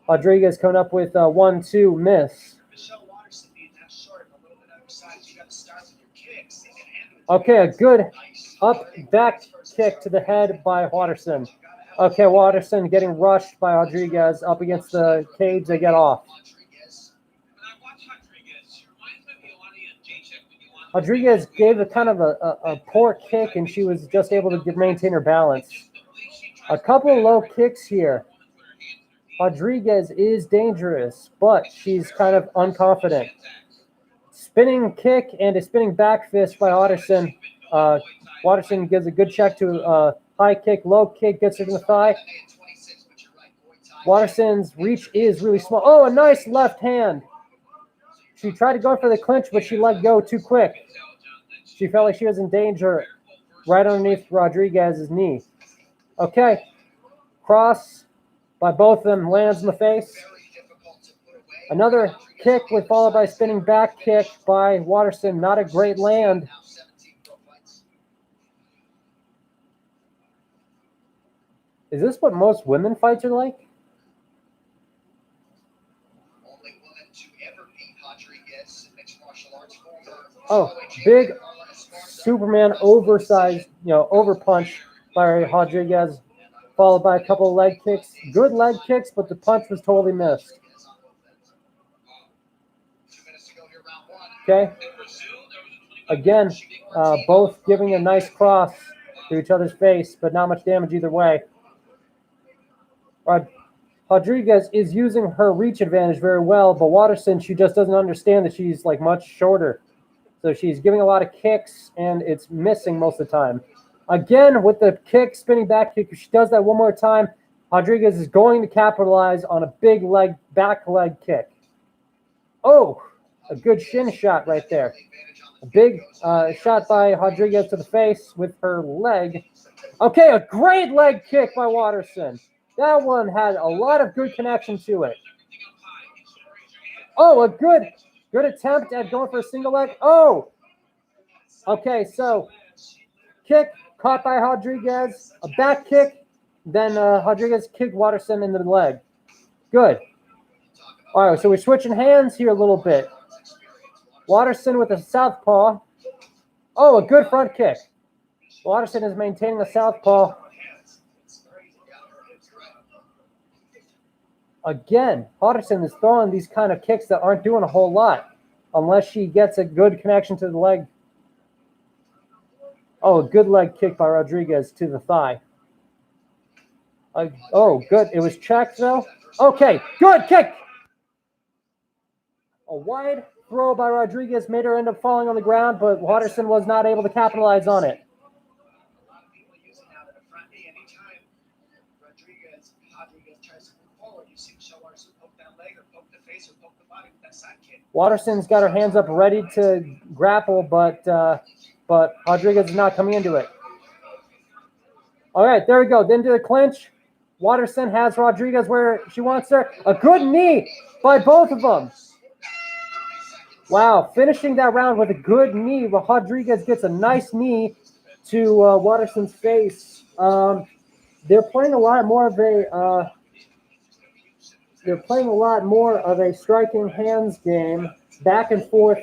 Rodriguez coming up with a 1-2 miss. Okay, a good up back kick to the head by Waterson. Okay, Waterson getting rushed by Rodriguez up against the cage. They get off. Rodriguez gave a kind of a poor kick, and she was just able to maintain her balance. A couple of low kicks here. Rodriguez is dangerous, but she's kind of unconfident. Spinning kick and a spinning back fist by Waterson. Waterson gives a good check to high kick, low kick, gets her in the thigh. Waterson's reach is really small. Oh, a nice left hand. She tried to go for the clinch, but she let go too quick. She felt like she was in danger right underneath Rodriguez's knee. Okay. Cross by both of them lands in the face. Another kick followed by a spinning back kick by Waterson. Not a great land. Is this what most women fights are like? Oh, big Superman oversized, over punch by Rodriguez, followed by a couple of leg kicks. Good leg kicks, but the punch was totally missed. Okay. Again, both giving a nice cross to each other's face, but not much damage either way. Rodriguez is using her reach advantage very well, but Waterson, she just doesn't understand that she's like much shorter. So she's giving a lot of kicks, and it's missing most of the time. Again, with the kick, spinning back kick, if she does that one more time, Rodriguez is going to capitalize on a big back leg kick. Oh, a good shin shot right there. A big shot by Rodriguez to the face with her leg. Okay, a great leg kick by Waterson. That one had a lot of good connection to it. Oh, a good attempt at going for a single leg. Oh, okay, so kick caught by Rodriguez, a back kick, then Rodriguez kicked Waterson in the leg. Good. All right, so we're switching hands here a little bit. Waterson with a southpaw. Oh, a good front kick. Waterson is maintaining a southpaw. Again, Waterson is throwing these kind of kicks that aren't doing a whole lot unless she gets a good connection to the leg. Oh, a good leg kick by Rodriguez to the thigh. Oh, good. It was checked, though. Okay, good kick. A wide throw by Rodriguez made her end up falling on the ground, but Waterson was not able to capitalize on it. Waterson's got her hands up ready to grapple, but Rodriguez is not coming into it. All right, there we go. Then to the clinch. Waterson has Rodriguez where she wants her. A good knee by both of them. Wow, finishing that round with a good knee. Rodriguez gets a nice knee to Waterson's face. They're playing a lot more of a striking hands game, back and forth.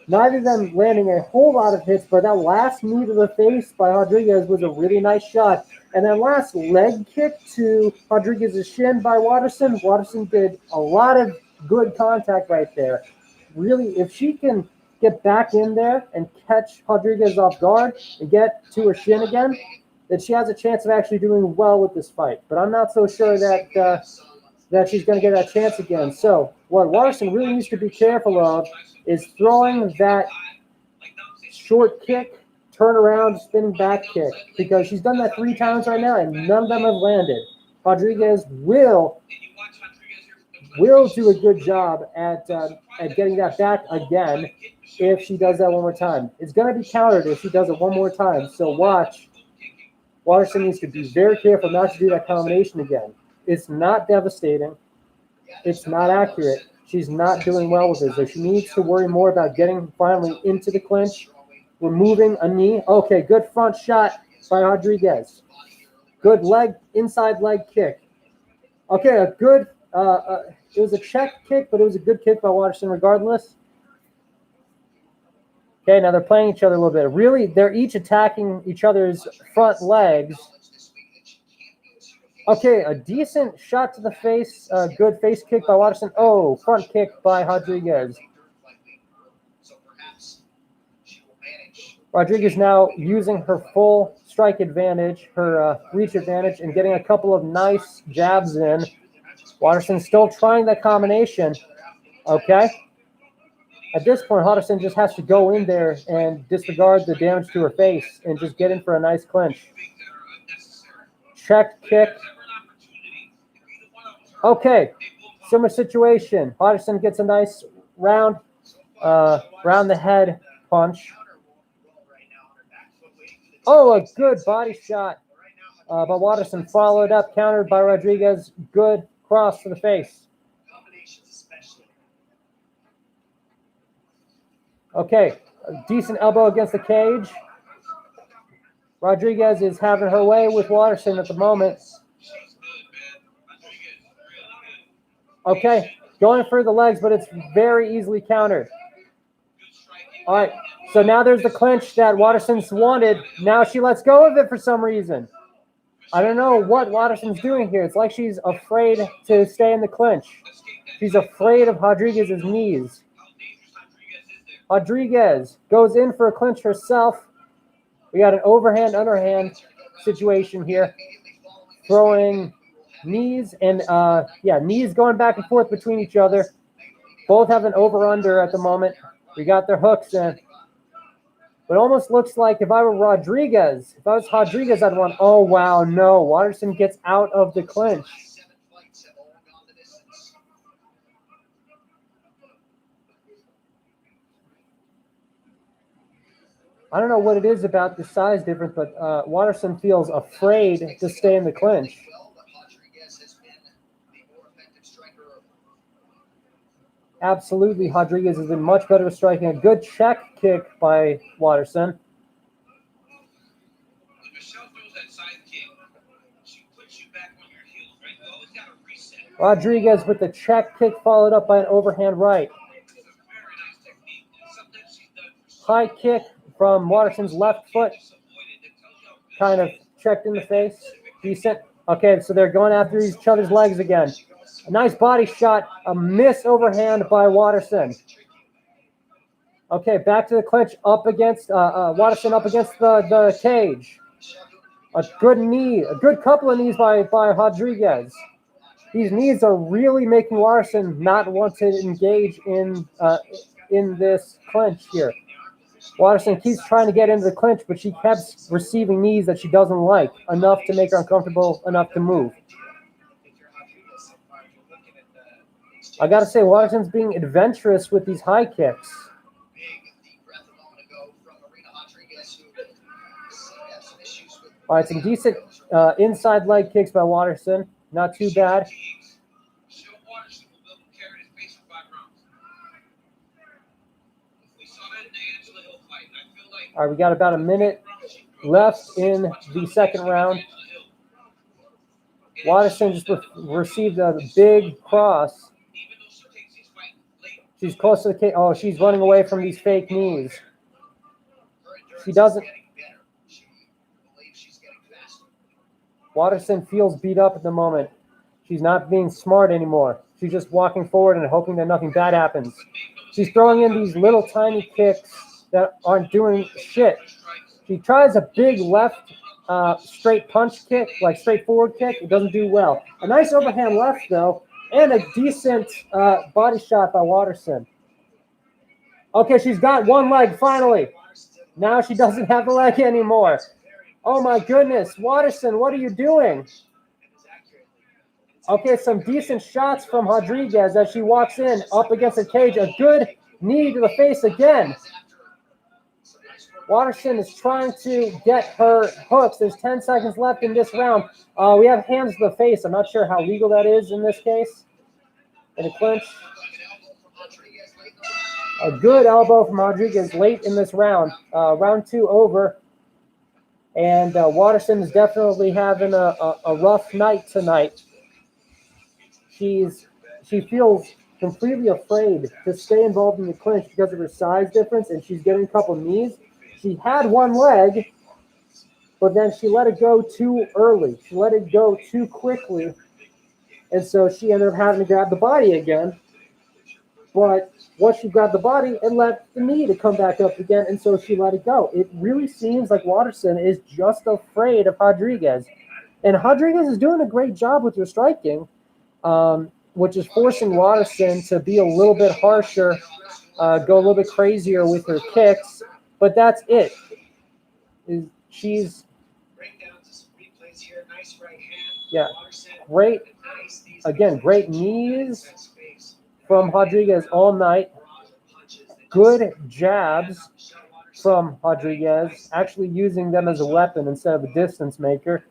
Neither of them landing a whole lot of hits, but that last knee to the face by Rodriguez was a really nice shot. And that last leg kick to Rodriguez's shin by Waterson. Waterson did a lot of good contact right there. Really, if she can get back in there and catch Rodriguez off guard and get to her shin again, then she has a chance of actually doing well with this fight. But I'm not so sure that she's going to get that chance again. So what Waterson really needs to be careful of is throwing that short kick, turn around, spinning back kick, because she's done that 3 times right now and none of them have landed. Rodriguez will do a good job at getting that back again if she does that one more time. It's going to be countered if she does it one more time. So watch. Waterson needs to be very careful not to do that combination again. It's not devastating. It's not accurate. She's not doing well with it. So she needs to worry more about getting finally into the clinch, removing a knee. Okay, good front shot by Rodriguez. Good inside leg kick. Okay, a good, it was a check kick, but it was a good kick by Waterson regardless. Okay, now they're playing each other a little bit. Really, they're each attacking each other's front legs. Okay, a decent shot to the face. Good face kick by Waterson. Oh, front kick by Rodriguez. Rodriguez now using her full strike advantage, her reach advantage, and getting a couple of nice jabs in. Waterson still trying that combination. Okay. At this point, Waterson just has to go in there and disregard the damage to her face and just get in for a nice clinch. Check kick. Okay, similar situation. Waterson gets a nice round the head punch. Oh, a good body shot by Waterson, followed up, countered by Rodriguez. Good cross to the face. Okay, a decent elbow against the cage. Rodriguez is having her way with Waterson at the moment. Okay, going for the legs, but it's very easily countered. All right, so now there's the clinch that Waterson's wanted. Now she lets go of it for some reason. I don't know what Waterson's doing here. It's like she's afraid to stay in the clinch. She's afraid of Rodriguez's knees. Rodriguez goes in for a clinch herself. We got an overhand, underhand situation here. Throwing knees and, knees going back and forth between each other. Both have an over-under at the moment. We got their hooks in. But almost looks like if I was Rodriguez, I'd want, oh, wow, no. Waterson gets out of the clinch. I don't know what it is about the size difference, but Waterson feels afraid to stay in the clinch. Absolutely, Rodriguez has been much better at striking. A good check kick by Waterson. When Michelle throws that side kick, she puts you back on your heels, right? You always got to reset. Rodriguez with the check kick followed up by an overhand right. It's a very nice technique. Sometimes she's done for so High kick from Waterson's left foot. just avoided it. Tells you how good Kind of she is. checked in the face. Decent. Okay, so they're going after each other's legs again. A nice body shot. A miss overhand by Waterson. Okay, back to the clinch. Up against Waterson up against the cage. A good knee. A good couple of knees by Rodriguez. These knees are really making Waterson not want to engage in this clinch here. Waterson keeps trying to get into the clinch, but she keeps receiving knees that she doesn't like, enough to make her uncomfortable enough to move. I got to say, Waterson's being adventurous with these high kicks. All right, some decent inside leg kicks by Waterson. Not too bad. Michelle Waterson will be able to carry his face for 5 rounds. We saw that in the Angela Hill fight. I feel like All right, we got about a minute left in the second round. Waterson just received a big cross. even though she takes these fights late, She's close to the cage. Oh, she's running away from these fake knees. She doesn't. Waterson feels beat up at the moment. She's not being smart anymore. She's just walking forward and hoping that nothing bad happens. She's throwing in these little tiny kicks that aren't doing shit. She tries a big left straight punch kick, like straightforward kick. It doesn't do well. A nice overhand left, though, and a decent body shot by Waterson. Okay, she's got one leg finally. Now she doesn't have the leg anymore. Oh my goodness, Waterson, what are you doing? Okay, some decent shots from Rodriguez as she walks in up against the cage. A good knee to the face again. Waterson is trying to get her hooks. There's 10 seconds left in this round. We have hands to the face. I'm not sure how legal that is in this case. In a clinch. A good elbow from Rodriguez late in this round. Round 2 over. And Waterson is definitely having a rough night tonight. She feels completely afraid to stay involved in the clinch because of her size difference, and she's getting a couple knees. She had one leg, but then she let it go too early. She let it go too quickly, and so she ended up having to grab the body again. But once she grabbed the body, it let the knee to come back up again, and so she let it go. It really seems like Waterson is just afraid of Rodriguez. And Rodriguez is doing a great job with her striking, which is forcing Waterson to be a little bit harsher, go a little bit crazier with her kicks. But that's it. She's, yeah, great. Again, great knees from Rodriguez all night. Good jabs from Rodriguez, actually using them as a weapon instead of a distance maker.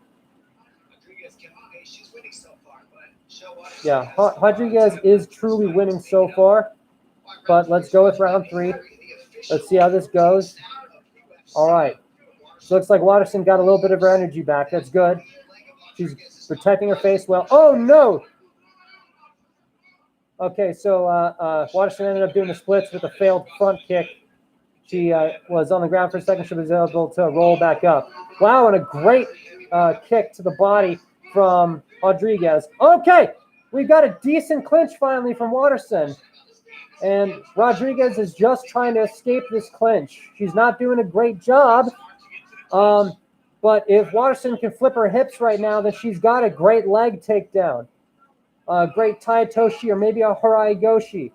Yeah, Rodriguez is truly winning so far, but let's go with round 3. Let's see how this goes. All right. So looks like Waterson got a little bit of her energy back. That's good. She's protecting her face well. Oh, no! Okay, so Waterson ended up doing the splits with a failed front kick. She was on the ground for a second. She was able to roll back up. Wow, and a great kick to the body from Rodriguez. Okay, we got a decent clinch finally from Waterson. And Rodriguez is just trying to escape this clinch. She's not doing a great job. But if Waterson can flip her hips right now, then she's got a great leg takedown. Great Taitoshi or maybe a Harai Goshi.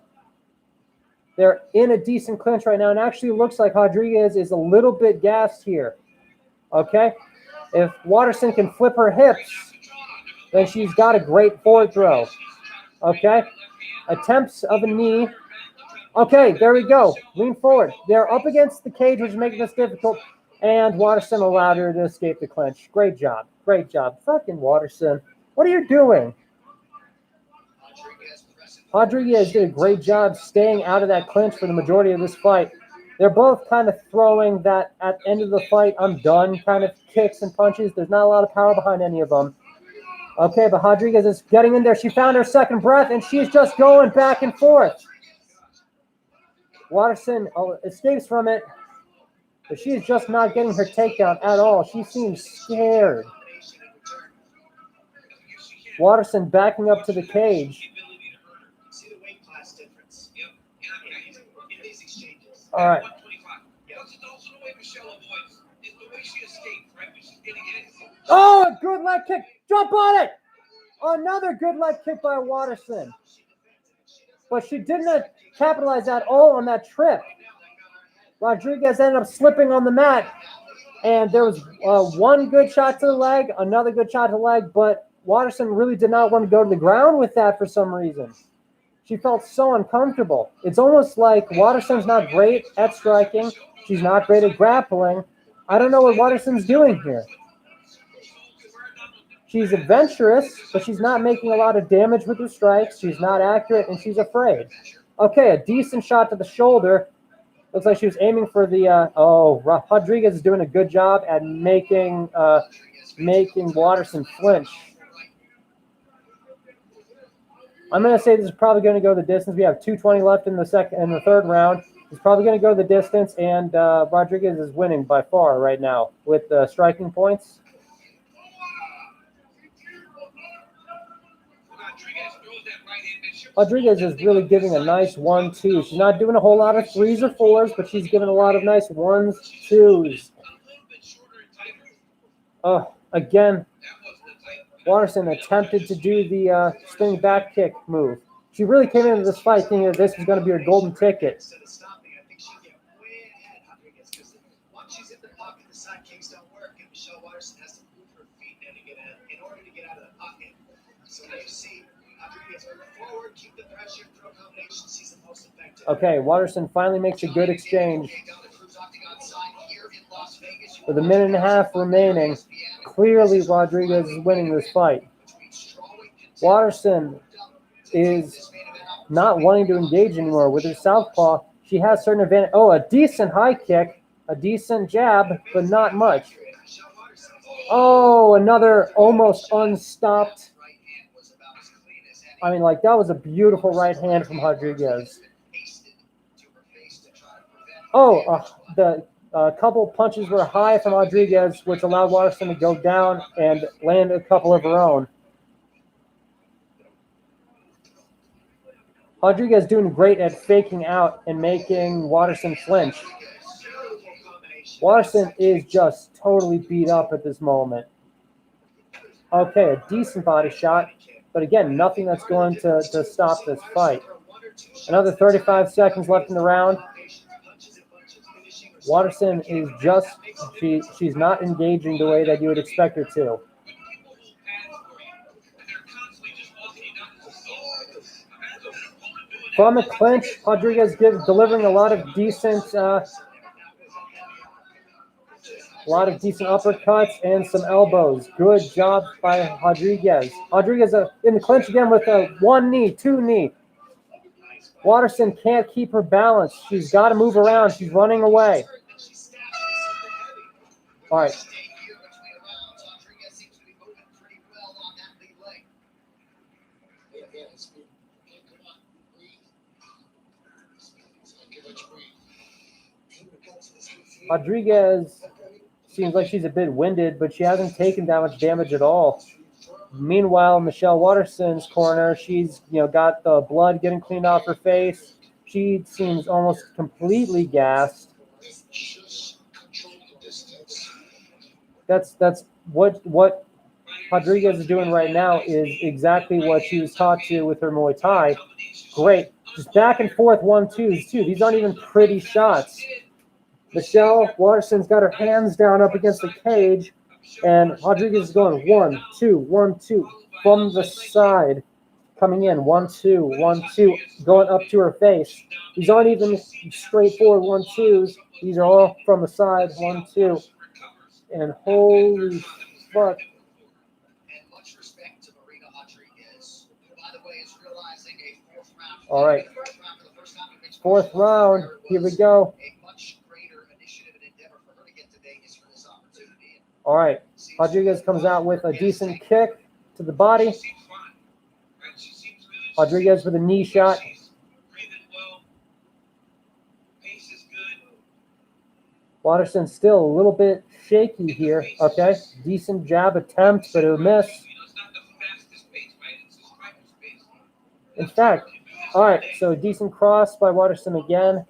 They're in a decent clinch right now, and actually looks like Rodriguez is a little bit gassed here. Okay? If Waterson can flip her hips, then she's got a great forward throw. Okay? Attempts of a knee. Okay, there we go. Lean forward. They're up against the cage, which is making this difficult, and Waterson allowed her to escape the clinch. Great job. Great job. Fucking Waterson. What are you doing? Rodriguez did a great job staying out of that clinch for the majority of this fight. They're both kind of throwing that at the end of the fight, I'm done kind of kicks and punches. There's not a lot of power behind any of them. Okay, but Rodriguez is getting in there. She found her second breath, and she's just going back and forth. Waterson escapes from it, but she is just not getting her takedown at all. She seems scared. Waterson backing up to the cage. See the weight class difference. In these exchanges. All right. Oh, a good leg kick. Jump on it. Another good leg kick by Waterson. But she didn't capitalize at all on that trip. Rodriguez ended up slipping on the mat. And there was one good shot to the leg, another good shot to the leg, but Waterson really did not want to go to the ground with that for some reason. She felt so uncomfortable. It's almost like Waterson's not great at striking. She's not great at grappling. I don't know what Waterson's doing here. She's adventurous, but she's not making a lot of damage with her strikes. She's not accurate, and she's afraid. Okay, a decent shot to the shoulder. Looks like she was aiming for the, Rodriguez is doing a good job at making Waterson flinch. I'm going to say this is probably going to go the distance. We have 2:20 left in the third round. It's probably going to go the distance, and Rodriguez is winning by far right now with striking points. Rodriguez is really giving a nice 1-2. She's not doing a whole lot of 3s or 4s, but she's giving a lot of nice 1s, 2s. Again, Waterson attempted to do the spinning back kick move. She really came into this fight thinking that this was going to be her golden ticket. Once she's in the pocket, the side kicks don't work, and Michelle Waterson has to move her feet in order to get out of the pocket. So you see Rodriguez move forward, keep the pressure, throw combination, she's the most effective. Okay, Waterson finally makes a good exchange. With a minute and a half remaining, clearly Rodriguez is winning this fight. Waterson is not wanting to engage anymore. With her southpaw, she has certain advantage. Oh, a decent high kick, a decent jab, but not much. Oh, another almost unstopped. I mean, like, that was a beautiful right hand from Rodriguez. Oh, the couple punches were high from Rodriguez, which allowed Waterson to go down and land a couple of her own. Rodriguez doing great at faking out and making Waterson flinch. Waterson is just totally beat up at this moment. Okay, a decent body shot, but again, nothing that's going to stop this fight. Another 35 seconds left in the round. Waterson is she's not engaging the way that you would expect her to. From the clinch, Rodriguez delivering a lot of decent uppercuts and some elbows. Good job by Rodriguez. Rodriguez in the clinch again with a 1 knee, 2 knee. Waterson can't keep her balance. She's got to move around. She's running away. All right. Rodriguez seems like she's a bit winded, but she hasn't taken that much damage at all. Meanwhile, Michelle Waterson's corner, she's got the blood getting cleaned off her face. She seems almost completely gassed. That's what Rodriguez is doing right now is exactly what she was taught to with her Muay Thai. Great, just back and forth 1-2s too. These aren't even pretty shots. Michelle Waterson's got her hands down up against the cage, and Rodriguez is going 1-2, 1-2 from the side, coming in 1-2, 1-2, going up to her face. These aren't even straightforward 1-2s. These are all from the side, 1-2, and holy fuck. And much respect to Marina Rodriguez, who, by the way, is All right. Fourth round. Here we go. All right. Rodriguez comes out with a decent kick to the body. Rodriguez with a knee shot. Waterson still a little bit shaky here. Okay. Decent jab attempt, but it'll miss. In fact, all right. So decent cross by Waterson again.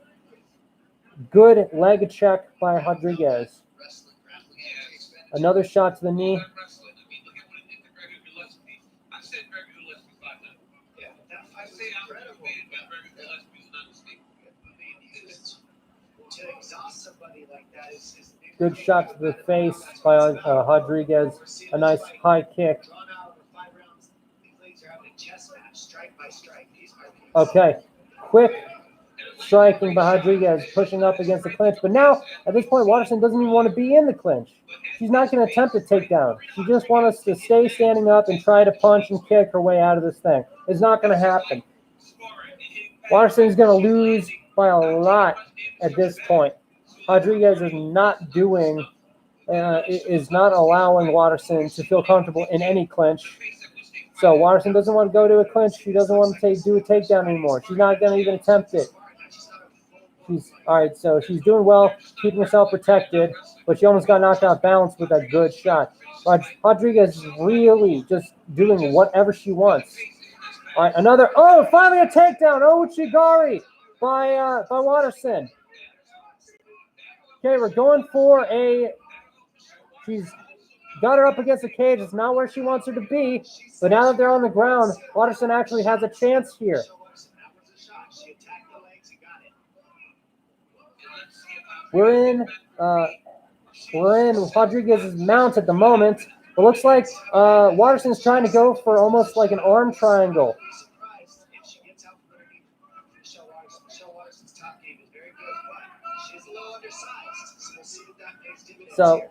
Good leg check by Rodriguez. Another shot to the knee. Good shot to the face by Rodriguez. A nice high kick. Okay. Quick striking by Rodriguez, pushing up against the clinch. But now, at this point, Waterson doesn't even want to be in the clinch. She's not going to attempt a takedown. She just wants us to stay standing up and try to punch and kick her way out of this thing. It's not going to happen. Waterson's going to lose by a lot at this point. Rodriguez is not doing, is not allowing Waterson to feel comfortable in any clinch. So Waterson doesn't want to go to a clinch. She doesn't want to do a takedown anymore. She's not going to even attempt it. All right, so she's doing well, keeping herself protected, but she almost got knocked out balance with that good shot. Rodriguez is really just doing whatever she wants. All right, finally a takedown. Ouchigari by Waterson. Okay, we're going for she's got her up against the cage. It's not where she wants her to be, but now that they're on the ground, Waterson actually has a chance here. We're in Rodriguez's mount at the moment. It looks like Waterson's trying to go for almost like an arm triangle. So,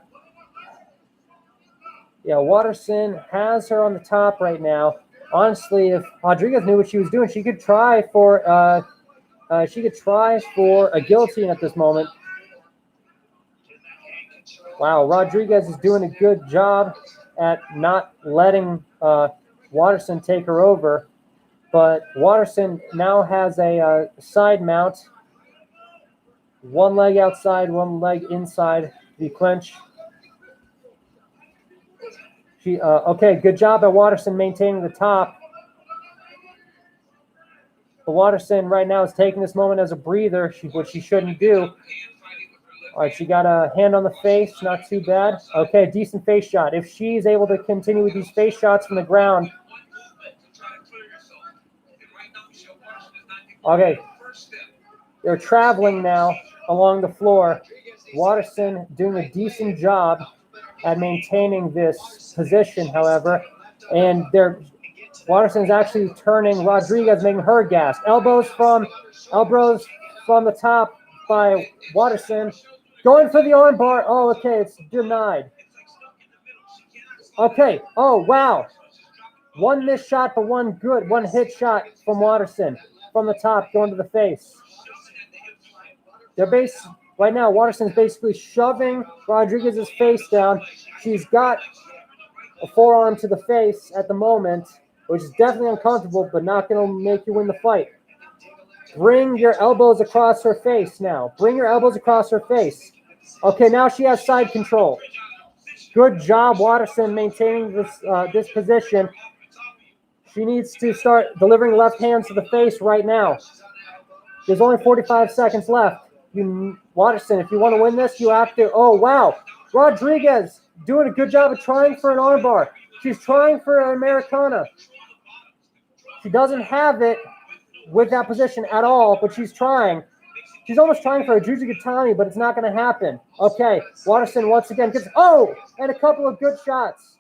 yeah, Waterson has her on the top right now. Honestly, if Rodriguez knew what she was doing, she could try for a guillotine at this moment. Wow, Rodriguez is doing a good job at not letting Waterson take her over. But Waterson now has a side mount. One leg outside, one leg inside the clinch. Okay, good job by Waterson maintaining the top. But Waterson right now is taking this moment as a breather, which she shouldn't do. All right, she got a hand on the face, not too bad. Okay, decent face shot. If she's able to continue with these face shots from the ground. Okay, they're traveling now along the floor. Waterson doing a decent job at maintaining this position, however. And Waterson's actually turning Rodriguez, making her gas. Elbows from the top by Waterson. Going for the armbar. Oh, okay, it's denied. Okay. Oh, wow. One missed shot, but one hit shot from Waterson from the top, going to the face. Right now, Waterson's basically shoving Rodriguez's face down. She's got a forearm to the face at the moment, which is definitely uncomfortable, but not going to make you win the fight. Bring your elbows across her face now. Bring your elbows across her face. Okay, now she has side control. Good job, Waterson, maintaining this position. She needs to start delivering left hands to the face right now. There's only 45 seconds left. Waterson, if you want to win this, you have to. Oh, wow. Rodriguez doing a good job of trying for an armbar. She's trying for an Americana. She doesn't have it with that position at all, but she's trying. She's almost trying for a Jujigatami, but it's not going to happen. Okay, Waterson once again gets, and a couple of good shots.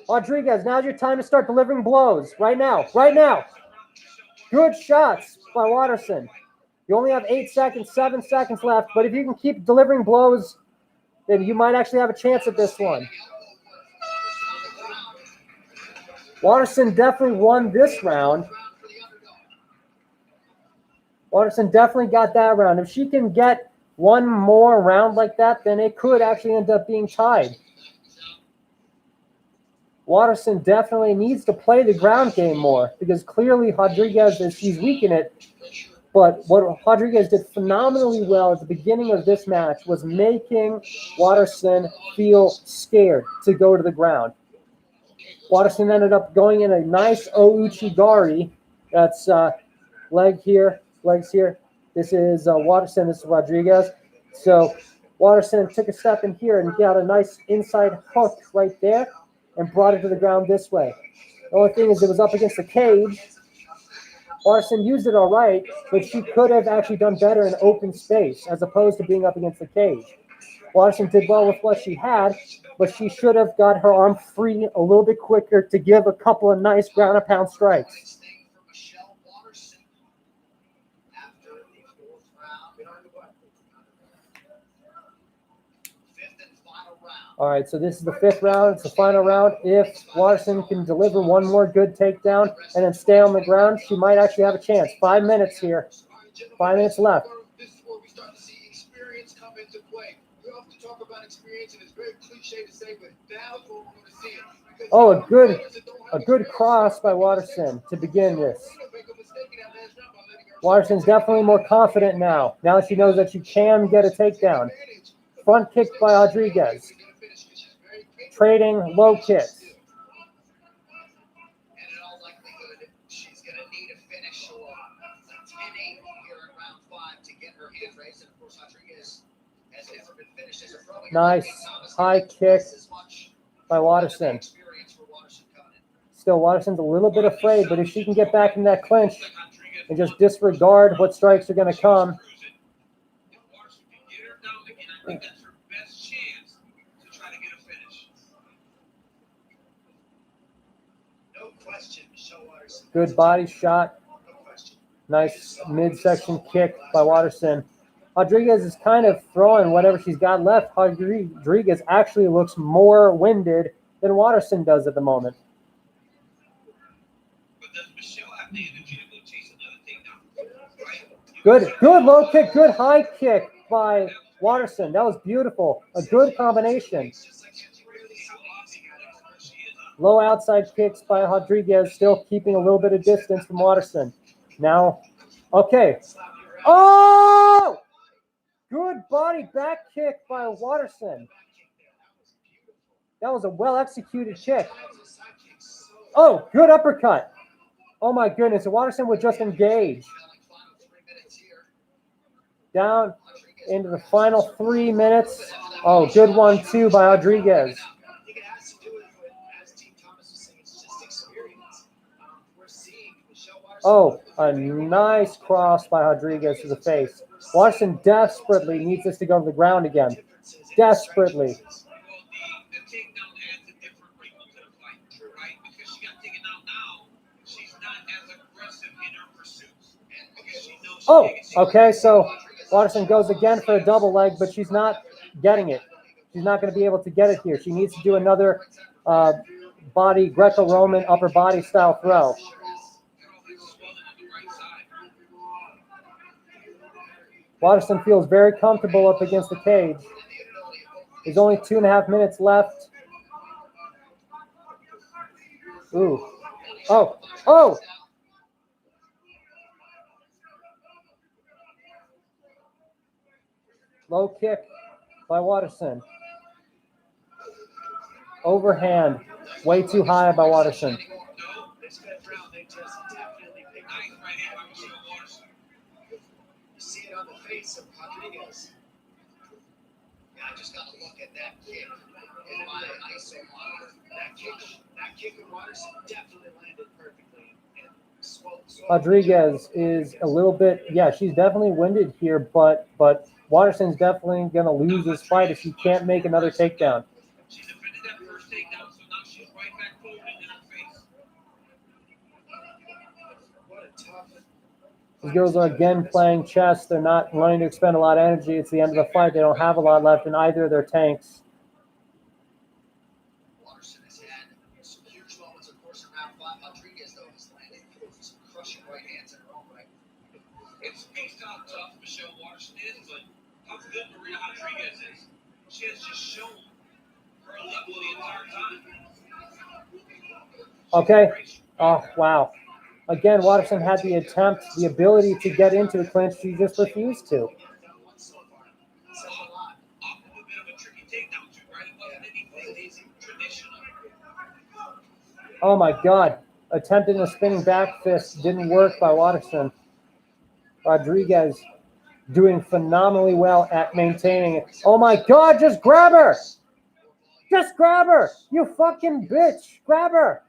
Rodriguez, now's your time to start delivering blows. Right now. Good shots by Waterson. You only have 7 seconds left, but if you can keep delivering blows then you might actually have a chance at this one. Waterson definitely won this round. Waterson definitely got that round. If she can get one more round like that, then it could actually end up being tied. Waterson definitely needs to play the ground game more because clearly Rodriguez, she's weak in it. But what Rodriguez did phenomenally well at the beginning of this match was making Waterson feel scared to go to the ground. Waterson ended up going in a nice Ouchigari. That's legs here. This is Waterson. This is Rodriguez. So Waterson took a step in here and got a nice inside hook right there and brought it to the ground this way. The only thing is it was up against the cage. Waterson used it all right, but she could have actually done better in open space as opposed to being up against the cage. Waterson did well with what she had, but she should have got her arm free a little bit quicker to give a couple of nice ground and pound strikes. All right, so this is the 5th round. It's the final round. If Waterson can deliver one more good takedown and then stay on the ground, she might actually have a chance. 5 minutes here. 5 minutes left. This is where we start to see experience come into play. We often talk about experience, and it's very cliche to say, but now's what we're going to see it. Oh, a good cross by Waterson to begin this. Waterson's definitely more confident now. Now she knows that she can get a takedown. Front kick by Rodriguez. Trading low kicks. And in all likelihood, she's going to need a finish or a 10-8 here in round 5 to get her hand raised. And of course, Rodriguez has never been finished as a pro. Nice high kick by Waterson. Still, Waterson's a little bit afraid, but if she can get back in that clinch and just disregard what strikes are going to come. Good body shot. Nice midsection kick by Waterson. Rodriguez is kind of throwing whatever she's got left. Rodriguez actually looks more winded than Waterson does at the moment. Good low kick, good high kick by Waterson. That was beautiful. A good combination. Low outside kicks by Rodriguez, still keeping a little bit of distance from Waterson. Now, okay. Oh! Good body back kick by Waterson. That was a well-executed kick. Oh, good uppercut. Oh, my goodness. Waterson would just engage. Down into the final 3 minutes. Oh, good 1-2 by Rodriguez. Oh, a nice cross by Rodriguez to the face. Waterson desperately needs this to go to the ground again. Desperately. Oh, okay, so Waterson goes again for a double leg, but she's not getting it. She's not going to be able to get it here. She needs to do another body, Greco-Roman upper body style throw. Waterson feels very comfortable up against the cage. There's only 2.5 minutes left. Ooh. Oh! Low kick by Waterson. Overhand. Way too high by Waterson. See it on the face of Rodriguez. Yeah, I just got to look at that kick in my ISO monitor. That kick of Waterson definitely landed perfectly. Rodriguez is a little bit, she's definitely winded here, but Waterson's definitely going to lose this fight if she can't make another takedown. She defended that first takedown, so now she's right back forward in her face. What a tough These girls are again playing chess. They're not wanting to expend a lot of energy. It's the end of the fight. They don't have a lot left in either of their tanks. Waterson has had some huge moments, of course, in round 5. Rodriguez, though, has landed some crushing right hands in her own right. It speaks to how tough Michelle Waterson is, but how good Marina Rodriguez is. She has just shown her level the entire time. Okay. Oh, wow. Again, Waterson had the attempt, the ability to get into the clinch. She just refused to. Oh, my God. Attempting a spinning back fist didn't work by Waterson. Rodriguez doing phenomenally well at maintaining it. Oh, my God. Just grab her. Just grab her. You fucking bitch. Grab her.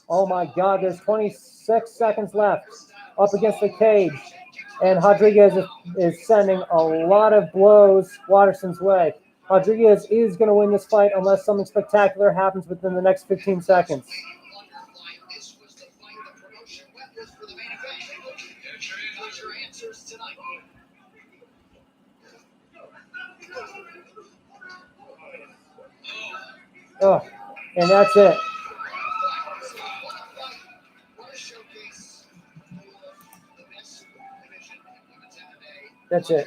Oh my God, there's 26 seconds left up against the cage. And Rodriguez is sending a lot of blows Waterson's way. Rodriguez is going to win this fight unless something spectacular happens within the next 15 seconds. Oh, and that's it. That's it.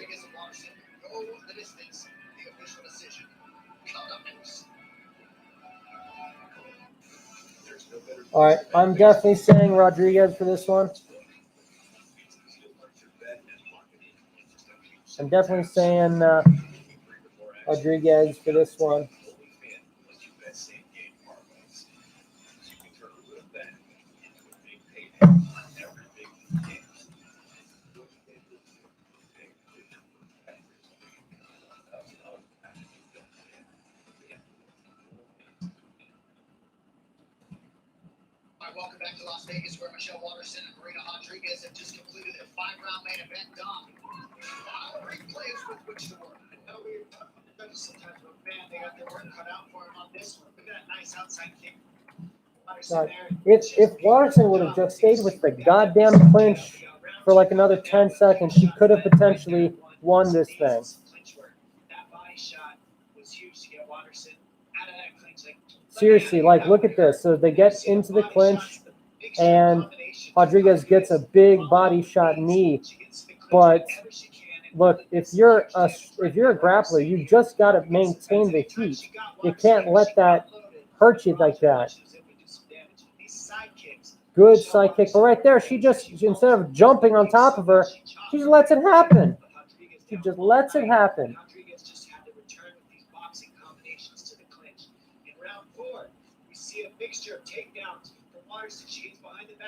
All right, I'm definitely saying Rodriguez for this one. I'm definitely saying Rodriguez for this one. Welcome back to Las Vegas, where Michelle Waterson and Marina Rodriguez have just completed their 5-round main event. Dom, great players with which to work. I know we sometimes, but man, they got their work cut out for them on this one. Look at that nice outside kick. If Waterson would have just stayed with the goddamn clinch for like another 10 seconds, she could have potentially won this thing. That body shot was huge to get Waterson out of that clinch. Seriously, like, look at this. So they get into the clinch, and Rodriguez gets a big body shot knee. But look, if you're a grappler, you just got to maintain the heat. You can't let that hurt you like that. Good side kick, but right there, she instead of jumping on top of her, she just lets it happen. She just lets it happen.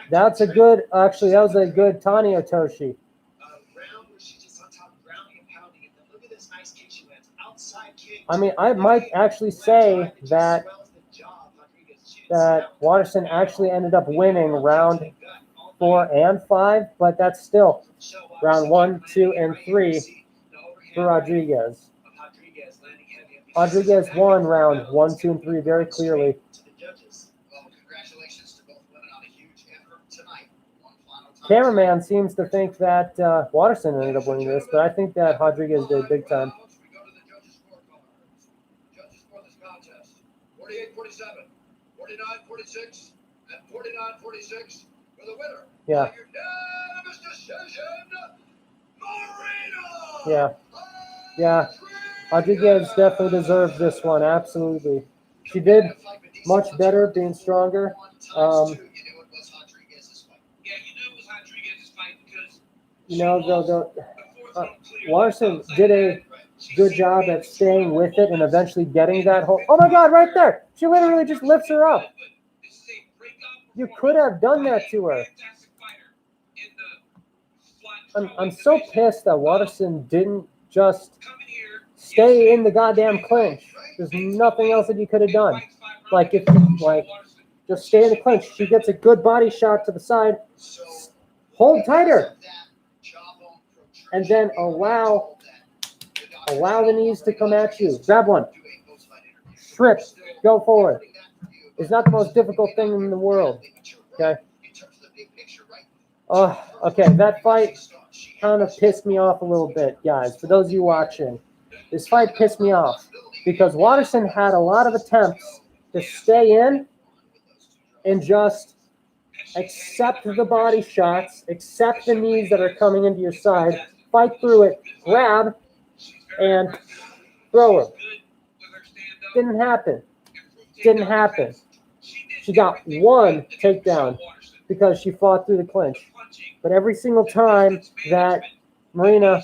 That's a good, actually, that was a good Tani Otoshi. I mean, I might actually say that Waterson actually ended up winning round 4 and 5, but that's still round 1, 2, and 3 for Rodriguez. Rodriguez won round 1, 2, and 3 very clearly. Cameraman seems to think that Waterson ended up winning this, but I think that Rodriguez did big time. 48-47, 49-46, and 49-46 for the winner. Yeah. Unanimous decision, Morono. Yeah. Yeah. Rodriguez definitely deserved this one. Absolutely. She did much better, being stronger. Waterson did a good job at staying with it and eventually getting that hole. Oh my God, right there. She literally just lifts her up. You could have done that to her. I'm so pissed that Waterson didn't just stay in the goddamn clinch. There's nothing else that you could have done. Like, if you, just stay in the clinch. She gets a good body shot to the side. Hold tighter. And then allow the knees to come at you. Grab one. Strip. Go forward. It's not the most difficult thing in the world. Okay? Oh, okay, that fight kind of pissed me off a little bit, guys. For those of you watching, this fight pissed me off because Waterson had a lot of attempts to stay in and just accept the body shots, accept the knees that are coming into your side, fight through it, grab, and throw her. Didn't happen. Didn't happen. She got one takedown because she fought through the clinch. But every single time that Marina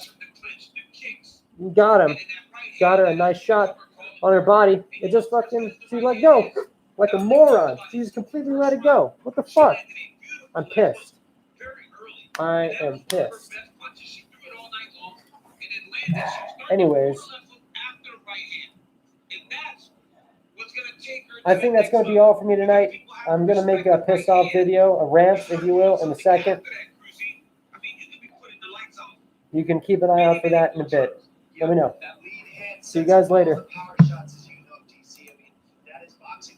got her a nice shot on her body, it just fucking, she let go. Like a moron. She just completely let it go. What the fuck? I'm pissed. I am pissed. Anyways, I think that's going to be all for me tonight. I'm going to make a pissed off video, a rant, if you will, in a second. You can keep an eye out for that in a bit. Let me know. See you guys later. Power shots, as you know, DC. I mean, that is boxing